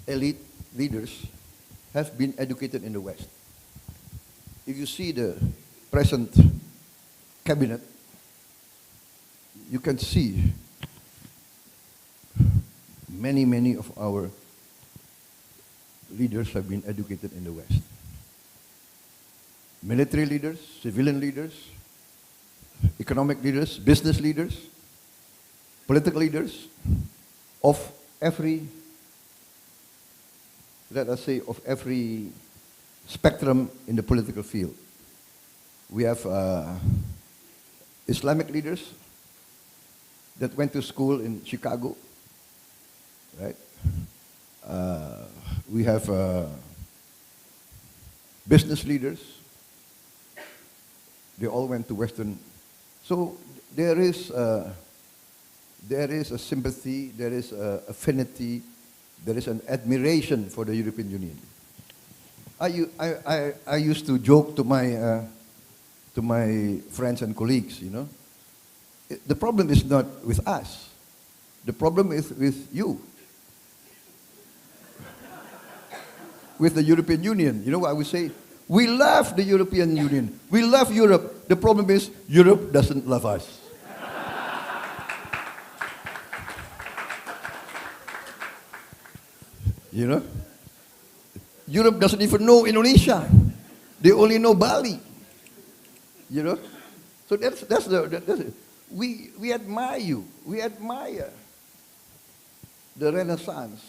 elite leaders have been educated in the West. If you see the present cabinet, you can see many of our leaders have been educated in the West. Military leaders, civilian leaders, economic leaders, business leaders, political leaders of every, let us say, of every spectrum in the political field. We have Islamic leaders that went to school in Chicago, right? We have business leaders. They all went to Western. So there is a sympathy, there is an affinity, there is an admiration for the European Union. I used to joke to my friends and colleagues, you know, the problem is not with us. The problem is with you. With the European Union. You know what I would say? We love the European Union. We love Europe. The problem is Europe doesn't love us. You know? Europe doesn't even know Indonesia. They only know Bali. You know? So that's it. We admire you. We admire the Renaissance.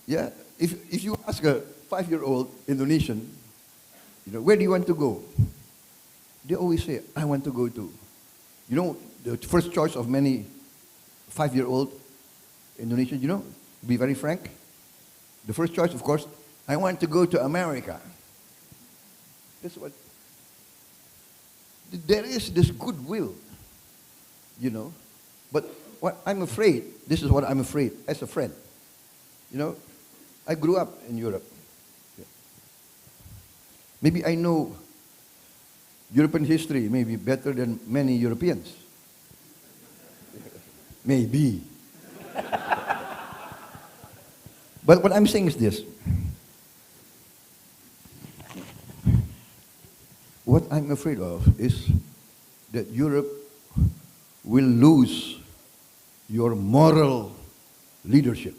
Yeah? If you ask a 5-year-old Indonesian, you know, where do you want to go? They always say, I want to go to. You know, the first choice of many 5-year-old Indonesians, you know, to be very frank, the first choice, of course, I want to go to America. That's what. There is this goodwill, you know. But what I'm afraid, this is what I'm afraid, as a friend. You know, I grew up in Europe. Maybe I know European history maybe better than many Europeans. Maybe. But what I'm saying is this. What I'm afraid of is that Europe will lose your moral leadership.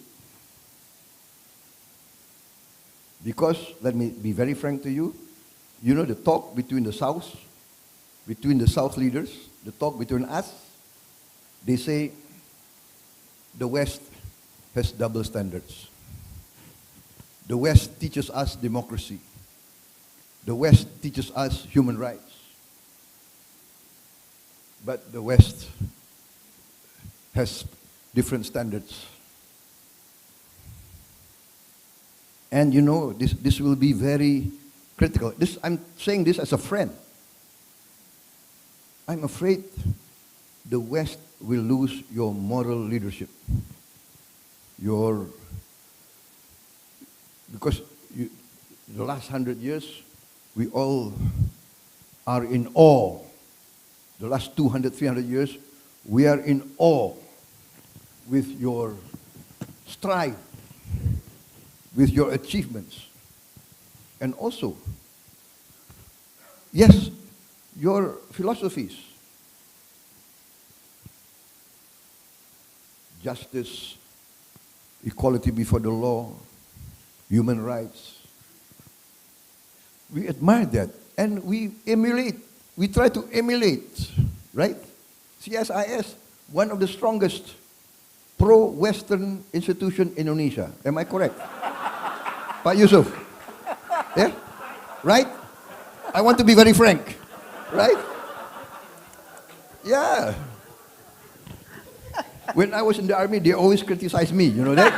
Because, let me be very frank to you, you know the talk between the South leaders, the talk between us, they say the West has double standards. The West teaches us democracy. The West teaches us human rights. But the West has different standards. And you know, this will be very critical. I'm saying this as a friend. I'm afraid the West will lose your moral leadership. Because the last 100 years, we all are in awe. The last 200, 300 years, we are in awe with your strive, with your achievements. And also, yes, your philosophies. Justice, equality before the law, human rights. We admire that and we emulate. We try to emulate, right? CSIS, one of the strongest pro-Western institution in Indonesia. Am I correct? Pak Yusuf? Yeah? Right? I want to be very frank. Right? Yeah. When I was in the army, they always criticize me, you know that?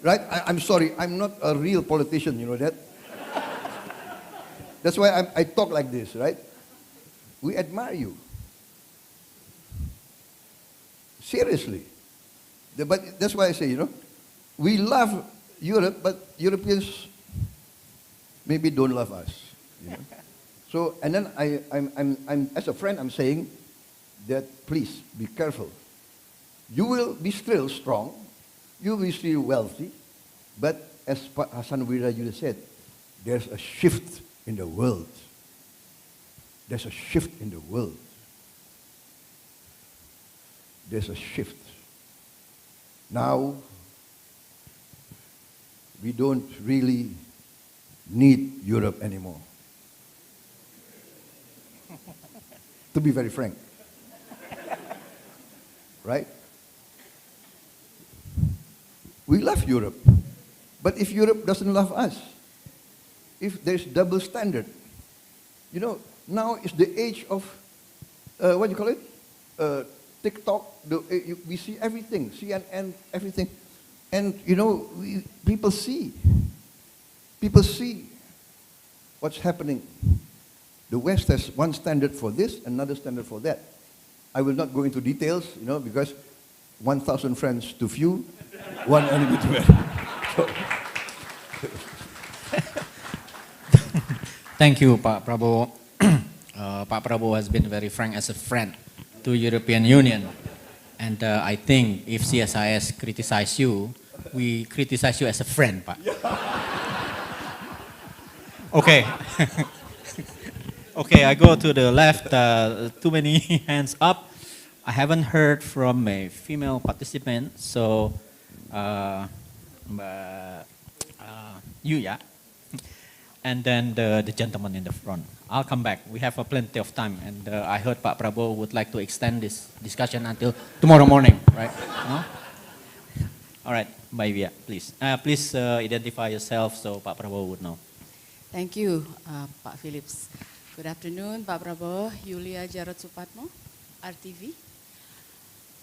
Right? I'm sorry, I'm not a real politician, you know that? That's why I talk like this, right? We admire you. Seriously. But that's why I say, you know, we love Europe, but Europeans maybe don't love us. You know? So, and then I'm as a friend, I'm saying that please be careful. You will be still strong, you will be still wealthy, but as Hassan Wiraju said, there's a shift in the world. There's a shift in the world. There's a shift. Now, we don't really need Europe anymore. To be very frank. Right? We love Europe. But if Europe doesn't love us, if there's double standard, you know, now is the age of, what do you call it? TikTok, we see everything, CNN, everything. And, you know, people see what's happening. The West has one standard for this, another standard for that. I will not go into details, you know, because 1,000 friends to few, one enemy to many.
Thank you, Pak Prabowo. Pak Prabowo has been very frank as a friend to European Union. And I think if CSIS criticize you, we criticize you as a friend, Pak. Okay. Okay, I go to the left. Too many hands up. I haven't heard from a female participant, so you, yeah. And then the gentleman in the front. I'll come back. We have plenty of time, and I heard Pak Prabowo would like to extend this discussion until tomorrow morning, right? No? All right, Mbak Ivia, please. Please identify yourself so Pak Prabowo would know.
Thank you, Pak Philips. Good afternoon, Pak Prabowo, Yulia Jarot Supatmo, RTV.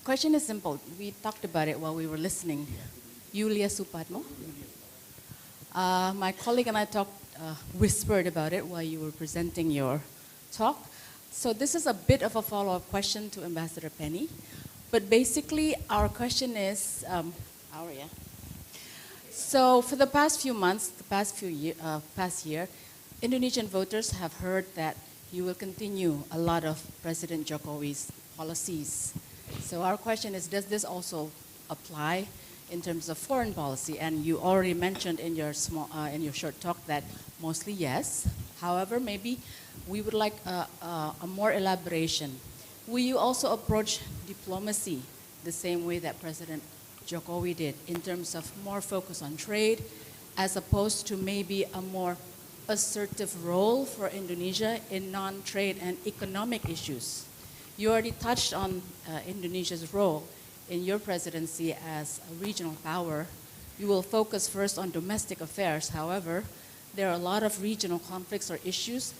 Question is simple. We talked about it while we were listening. Yulia Supatmo. My colleague and I whispered about it while you were presenting your talk. So this is a bit of a follow-up question to Ambassador Penny. But basically, our question is, so for the past few months, the past year, Indonesian voters have heard that you will continue a lot of President Jokowi's policies. So our question is, does this also apply in terms of foreign policy? And you already mentioned in your short talk that mostly yes. However, maybe we would like a more elaboration. Will you also approach diplomacy the same way that President Jokowi did, in terms of more focus on trade, as opposed to maybe a more assertive role for Indonesia in non-trade and economic issues? You already touched on Indonesia's role in your presidency as a regional power. You will focus first on domestic affairs. However, there are a lot of regional conflicts or issues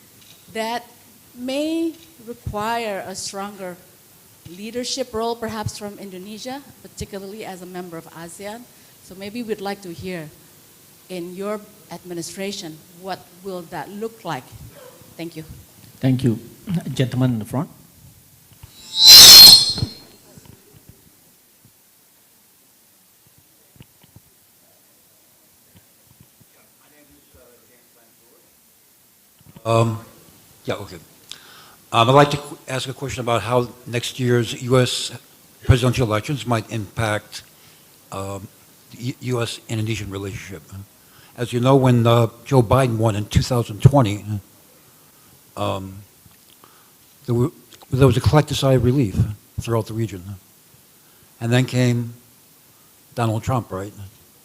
that may require a stronger leadership role, perhaps from Indonesia, particularly as a member of ASEAN. So maybe we'd like to hear, in your administration, what will that look like Thank you.
Thank you. Gentleman in the front.
Yeah, okay. I'd like to ask a question about how next year's U.S. presidential elections might impact the U.S.-Indonesian relationship. As you know, when Joe Biden won in 2020, there was a collective sigh of relief throughout the region. And then came Donald Trump, right?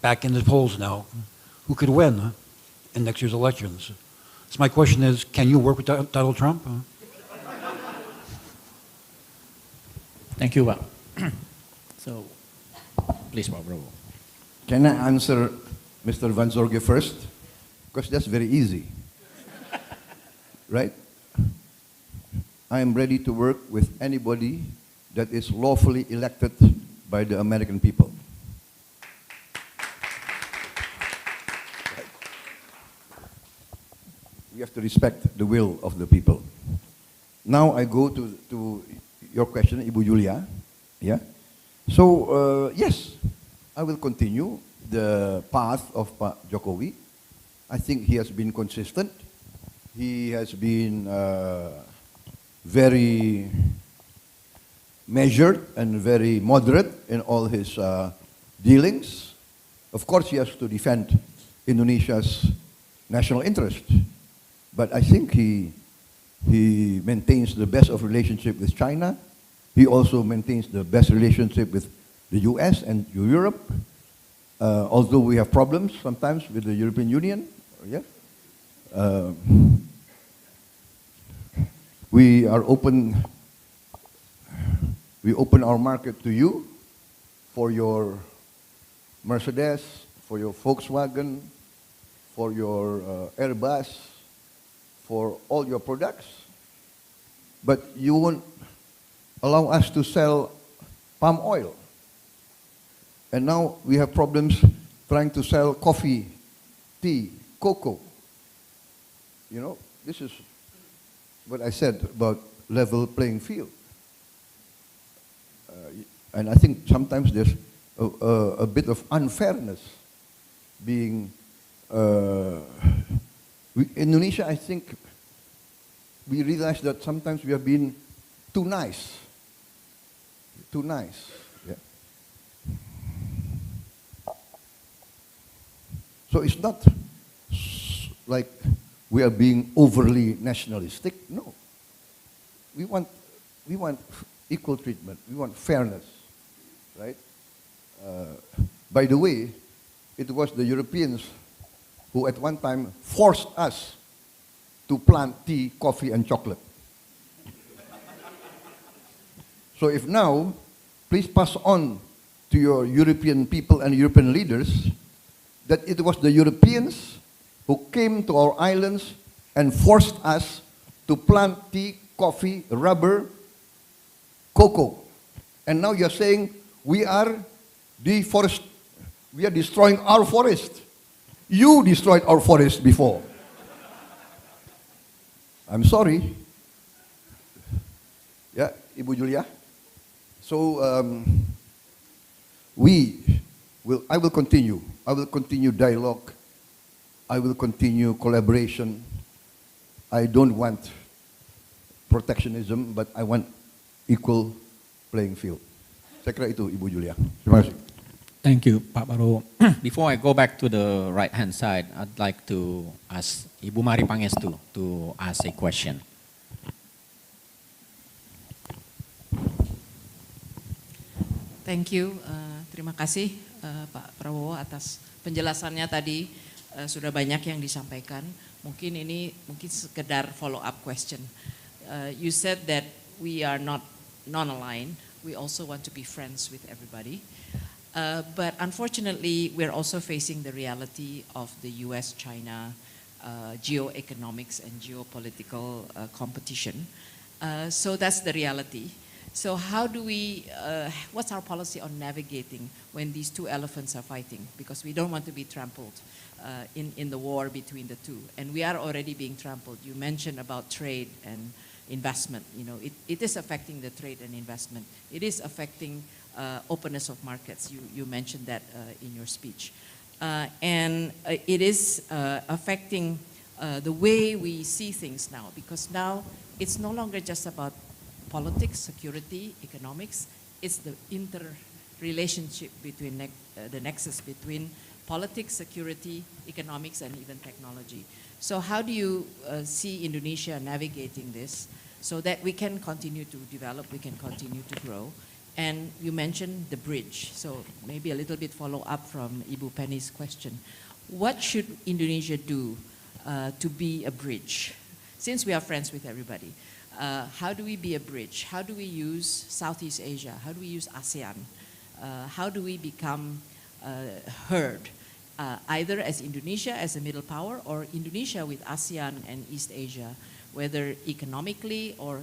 Back in the polls now. Who could win in next year's elections? So my question is, can you work with Donald Trump?
Thank you, Pak. So, please, Pak Prabowo.
Can I answer Mr. Van Zorge first? Because that's very easy. Right? I am ready to work with anybody that is lawfully elected by the American people. Right? We have to respect the will of the people. Now I go to your question, Ibu Julia. Yeah? So, yes, I will continue the path of Pak Jokowi. I think he has been consistent. He has been very measured and very moderate in all his dealings. Of course, he has to defend Indonesia's national interest. But I think he maintains the best of relationship with China. He also maintains the best relationship with the US and Europe. Although we have problems sometimes with the European Union. Yeah? We are open. We open our market to you for your Mercedes, for your Volkswagen, for your Airbus, for all your products. But you won't allow us to sell palm oil. And now we have problems trying to sell coffee, tea, cocoa. You know, this is what I said about level playing field. And I think sometimes there's a bit of unfairness being... Indonesia, I think, we realize that sometimes we have been too nice. Too nice. Yeah. So it's not like we are being overly nationalistic. No. We want equal treatment. We want fairness, right? By the way, it was the Europeans who at one time forced us to plant tea, coffee, and chocolate. So if now, please pass on to your European people and European leaders that it was the Europeans who came to our islands and forced us to plant tea, coffee, rubber, cocoa. And now you're saying we are destroying our forest. You destroyed our forest before. I'm sorry. Yeah, Ibu Julia. So I will continue. I will continue dialogue. I will continue collaboration. I don't want protectionism, but I want equal playing field. Saya kira itu, Ibu Julia. Terima kasih.
Thank you, Pak Prabowo. Before I go back to the right-hand side, I'd like to ask Ibu Mari Pangestu to ask a question.
Thank you, terima kasih Pak Prabowo atas penjelasannya tadi. Sudah banyak yang disampaikan. Mungkin ini sekedar follow up question. You said that we are not non-aligned. We also want to be friends with everybody. But unfortunately, we're also facing the reality of the US-China geoeconomics and geopolitical competition. So that's the reality. So how do we, what's our policy on navigating when these two elephants are fighting? Because we don't want to be trampled in the war between the two. And we are already being trampled. You mentioned about trade and investment. You know, it is affecting the trade and investment. It is affecting openness of markets. You mentioned that in your speech. And it is affecting the way we see things now, because now it's no longer just about politics, security, economics. It's the interrelationship between the nexus between politics, security, economics, and even technology. So how do you see Indonesia navigating this so that we can continue to develop, we can continue to grow? And you mentioned the bridge, so maybe a little bit follow up from Ibu Penny's question. What should Indonesia do to be a bridge? Since we are friends with everybody, how do we be a bridge? How do we use Southeast Asia? How do we use ASEAN? How do we become heard, either as Indonesia as a middle power, or Indonesia with ASEAN and East Asia, whether economically or,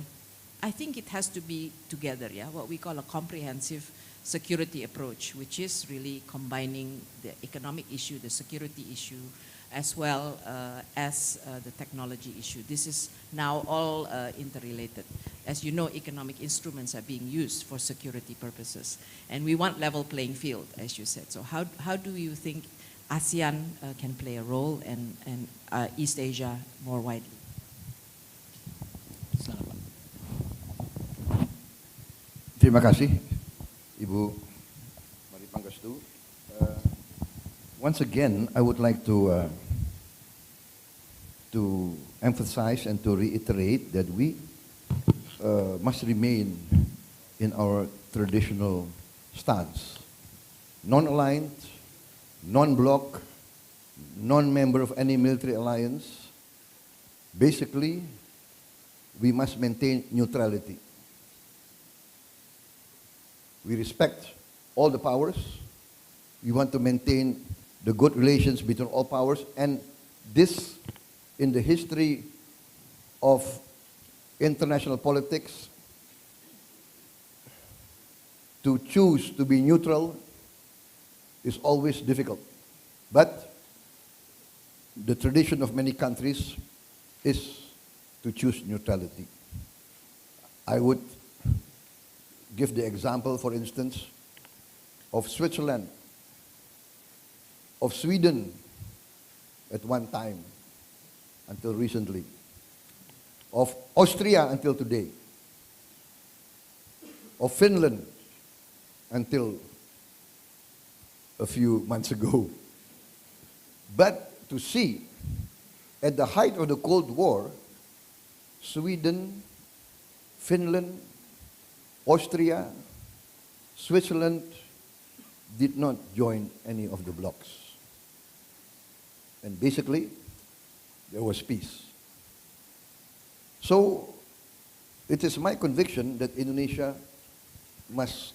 I think it has to be together, yeah, what we call a comprehensive security approach, which is really combining the economic issue, the security issue, as well as the technology issue. This is now all interrelated. As you know, economic instruments are being used for security purposes. And we want level playing field, as you said. So how do you think ASEAN can play a role, and East Asia more widely?
Terima kasih, Ibu Mari Panggastu. Once again, I would like to emphasize and to reiterate that we must remain in our traditional stance. Non-aligned, non-bloc, non-member of any military alliance. Basically, we must maintain neutrality. We respect all the powers. We want to maintain the good relations between all powers, and this, in the history of international politics, to choose to be neutral is always difficult. But the tradition of many countries is to choose neutrality. I would give the example, for instance, of Switzerland, of Sweden at one time, until recently, of Austria until today, of Finland until a few months ago. But to see, at the height of the Cold War, Sweden, Finland, Austria, Switzerland did not join any of the blocs. And basically, there was peace. So, it is my conviction that Indonesia must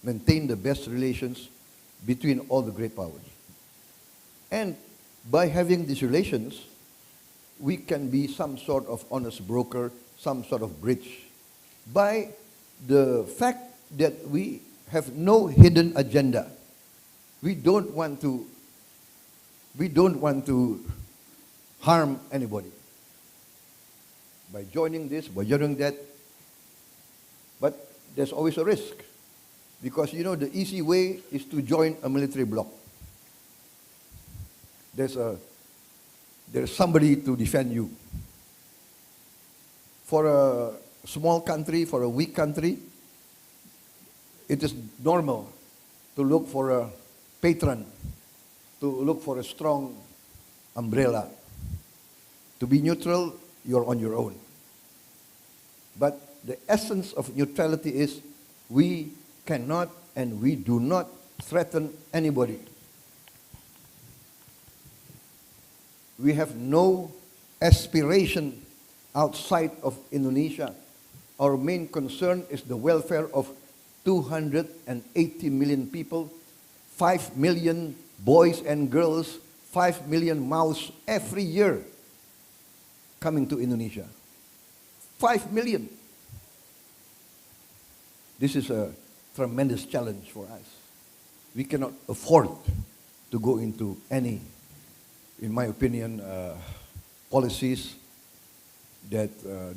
maintain the best relations between all the great powers. And by having these relations, we can be some sort of honest broker, some sort of bridge, by the fact that we have no hidden agenda. We don't want to harm anybody by joining this, by joining that. But there's always a risk, because you know the easy way is to join a military bloc. There's somebody to defend you. For a small country, for a weak country, it is normal to look for a patron, to look for a strong umbrella. To be neutral, you're on your own. But the essence of neutrality is we cannot and we do not threaten anybody. We have no aspiration outside of Indonesia. Our main concern is the welfare of 280 million people, 5 million boys and girls, 5 million mouths every year coming to Indonesia. 5 million. This is a tremendous challenge for us. We cannot afford to go into any in my opinion, policies that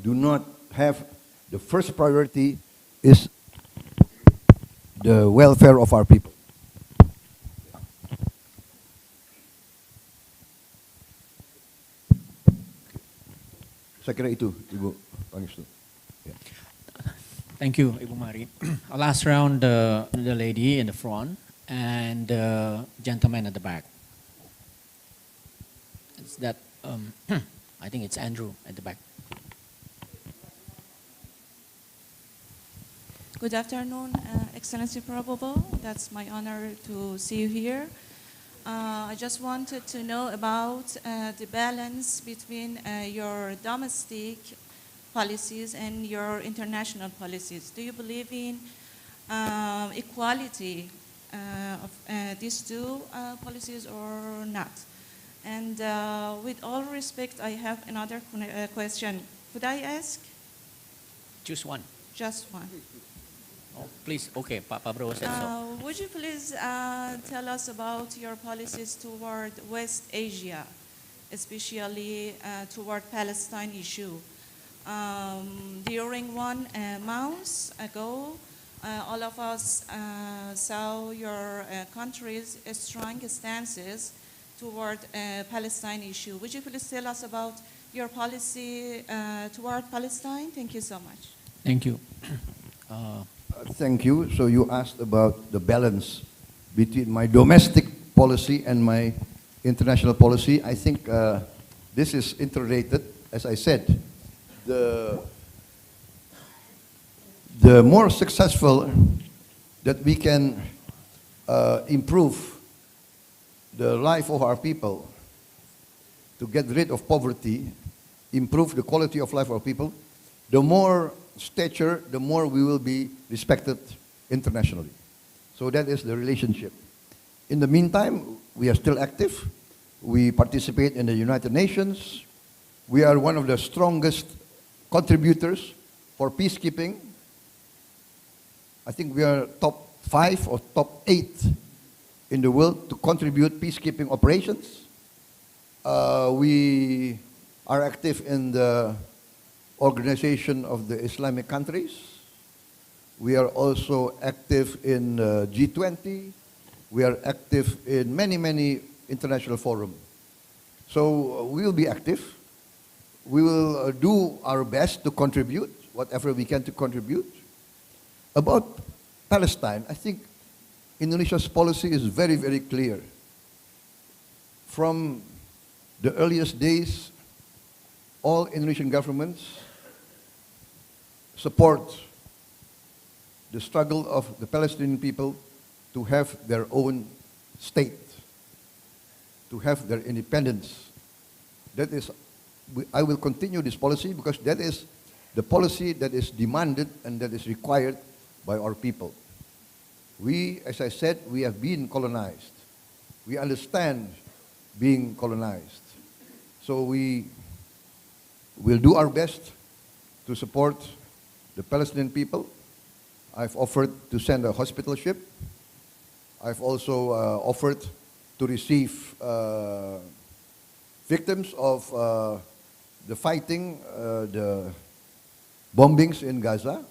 do not have the first priority is the welfare of our people. Saya kira itu, Ibu Pangestu.
Thank you, Ibu Mari. I'll ask around the lady in the front and the gentleman at the back. Is that, I think it's Andrew at the back.
Good afternoon, Excellency Prabowo. That's my honor to see you here. I just wanted to know about the balance between your domestic policies and your international policies. Do you believe in equality of these two policies or not? And with all respect, I have another question. Could I ask?
Choose one.
Just one.
Oh, please, okay, Pak Prabowo said so.
Would you please tell us about your policies toward West Asia, especially toward Palestine issue? During one month ago, all of us saw your country's strong stances toward Palestine issue. Would you please tell us about your policy toward Palestine? Thank you so much.
Thank you.
Thank you. So you asked about the balance between my domestic policy and my international policy. I think this is interrelated. As I said, the more successful that we can improve the life of our people, to get rid of poverty, improve the quality of life of our people, the more stature, the more we will be respected internationally. So that is the relationship. In the meantime, we are still active. We participate in the United Nations. We are one of the strongest contributors for peacekeeping. I think we are top 5 or top 8 in the world to contribute peacekeeping operations. We are active in the Organization of the Islamic Countries. We are also active in G20. We are active in many, many international forums. So we will be active. We will do our best to contribute, whatever we can to contribute. About Palestine, I think Indonesia's policy is very, very clear. From the earliest days, all Indonesian governments support the struggle of the Palestinian people to have their own state, to have their independence. That is, I will continue this policy because that is the policy that is demanded and that is required by our people. We, as I said, we have been colonized. We understand being colonized. So we will do our best to support the Palestinian people. I've offered to send a hospital ship. I've also offered to receive victims of the fighting, the bombings in Gaza.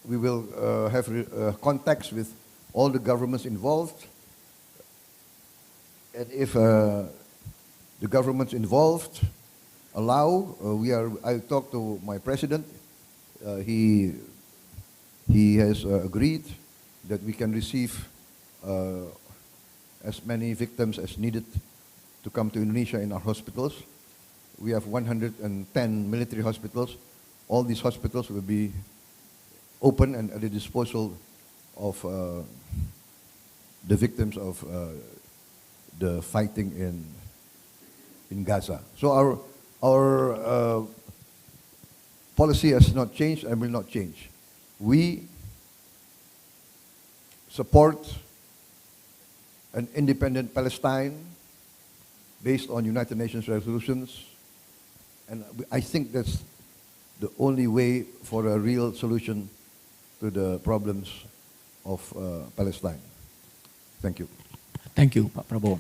We will have contacts with all the governments involved. And if the governments involved allow, I talked to my president. He has agreed that we can receive as many victims as needed to come to Indonesia in our hospitals. We have 110 military hospitals. All these hospitals will be open and at the disposal of the victims of the fighting in Gaza. So our policy has not changed and will not change. We support an independent Palestine based on United Nations resolutions, and I think that's the only way for a real solution to the problems of Palestine. Thank you.
Thank you, Pak Prabowo.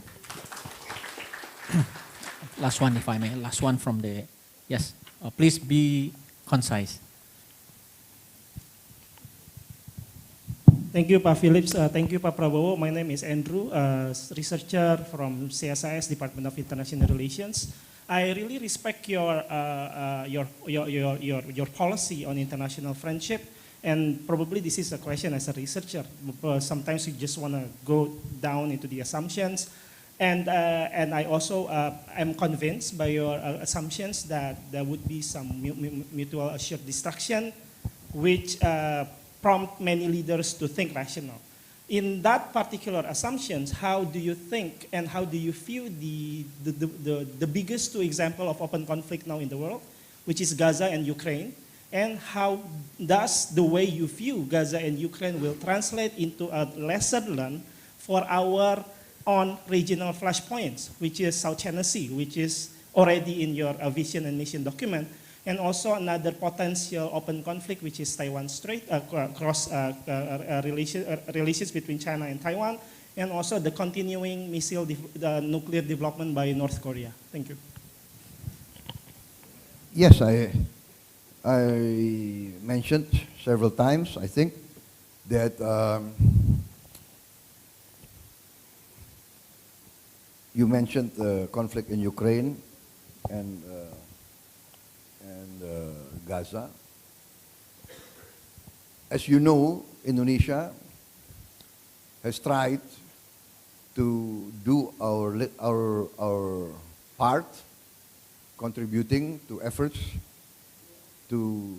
Last one, if I may. Last one from the, yes. Please be concise.
Thank you, Pak Philips. Thank you, Pak Prabowo. My name is Andrew, researcher from CSIS, Department of International Relations. I really respect your policy on international friendship, and probably this is a question as a researcher. Sometimes you just want to go down into the assumptions, and I also am convinced by your assumptions that there would be some mutual assured destruction, which prompt many leaders to think rational. In that particular assumptions, how do you think and how do you view the biggest two example of open conflict now in the world, which is Gaza and Ukraine, and how does the way you view Gaza and Ukraine will translate into a lesson learned for our own regional flashpoints, which is South China Sea, which is already in your vision and mission document, and also another potential open conflict, which is Taiwan Strait, cross relations between China and Taiwan, and also the continuing nuclear development by North Korea. Thank you.
Yes, I mentioned several times, I think, that you mentioned the conflict in Ukraine and Gaza. As you know, Indonesia has tried to do our part, contributing to efforts to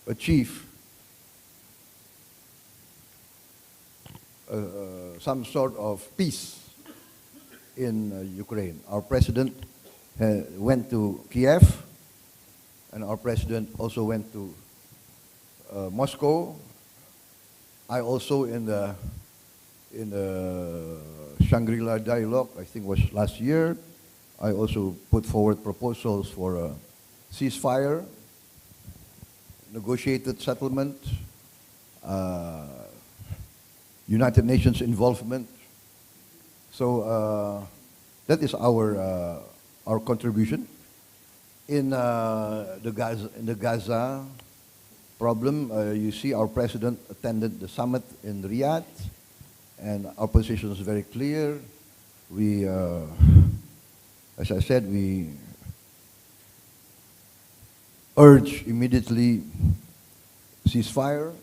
achieve some sort of peace in Ukraine. Our president went to Kiev, and our president also went to Moscow. I also in the Shangri-La dialogue, I think was last year, I also put forward proposals for a ceasefire, negotiated settlement, United Nations involvement. So that is our contribution. In the Gaza problem, you see our president attended the summit in Riyadh, and our position is very clear. We, as I said, we urge immediately ceasefire,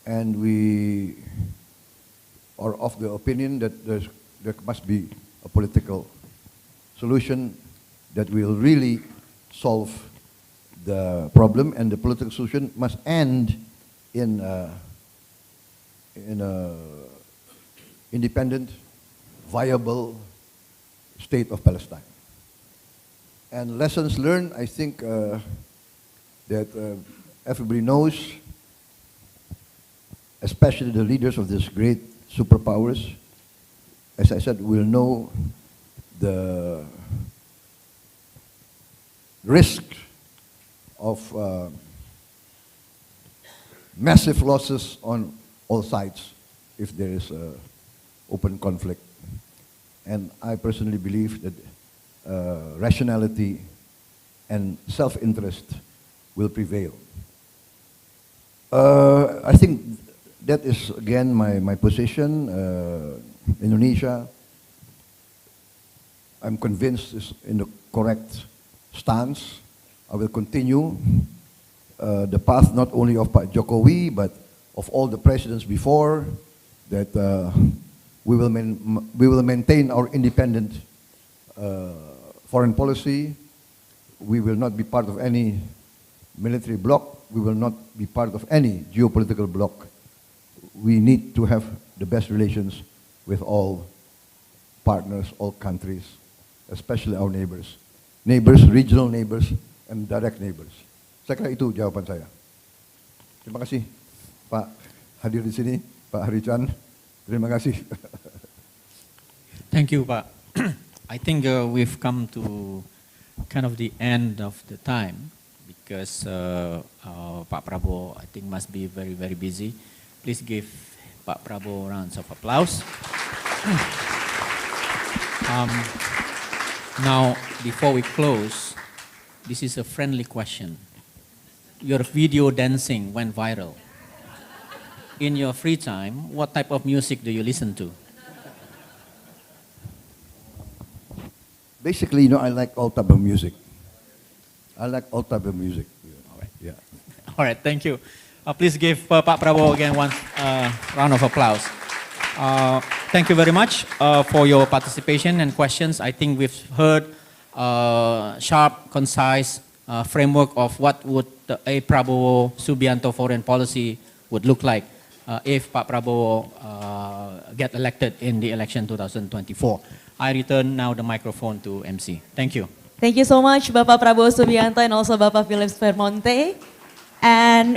and we are of the opinion that there must be a political solution that will really solve the problem, and the political solution must end in a independent, viable state of Palestine. And lessons learned, I think that everybody knows, especially the leaders of these great superpowers, as I said, will know the risk of massive losses on all sides if there is open conflict. And I personally believe that rationality and self-interest will prevail. I think that is, again, my position. Indonesia, I'm convinced, is in the correct stance. I will continue the path not only of Pak Jokowi, but of all the presidents before, that we will maintain our independent foreign policy. We will not be part of any military bloc. We will not be part of any geopolitical bloc. We need to have the best relations with all partners, all countries, especially our neighbors. Neighbors, regional neighbors, and direct neighbors. Saya kira itu jawaban saya. Terima kasih Pak hadir di sini, Pak Harican. Terima kasih.
Thank you, Pak. I think we've come to kind of the end of the time because Pak Prabowo, I think, must be very, very busy. Please give Pak Prabowo rounds of applause. Now, before we close, this is a friendly question. Your video dancing went viral. In your free time, what type of music do you listen to?
Basically, you know, I like all type of music. I like all type of music.
All right.
Yeah.
All right, thank you. Please give Pak Prabowo again one round of applause. Thank you very much for your participation and questions. I think we've heard sharp, concise framework of what would a Prabowo Subianto foreign policy would look like if Pak Prabowo get elected in the election 2024. I return now the microphone to MC. Thank you.
Thank you so much Bapak Prabowo Subianto and also Bapak Philips Vermonte. And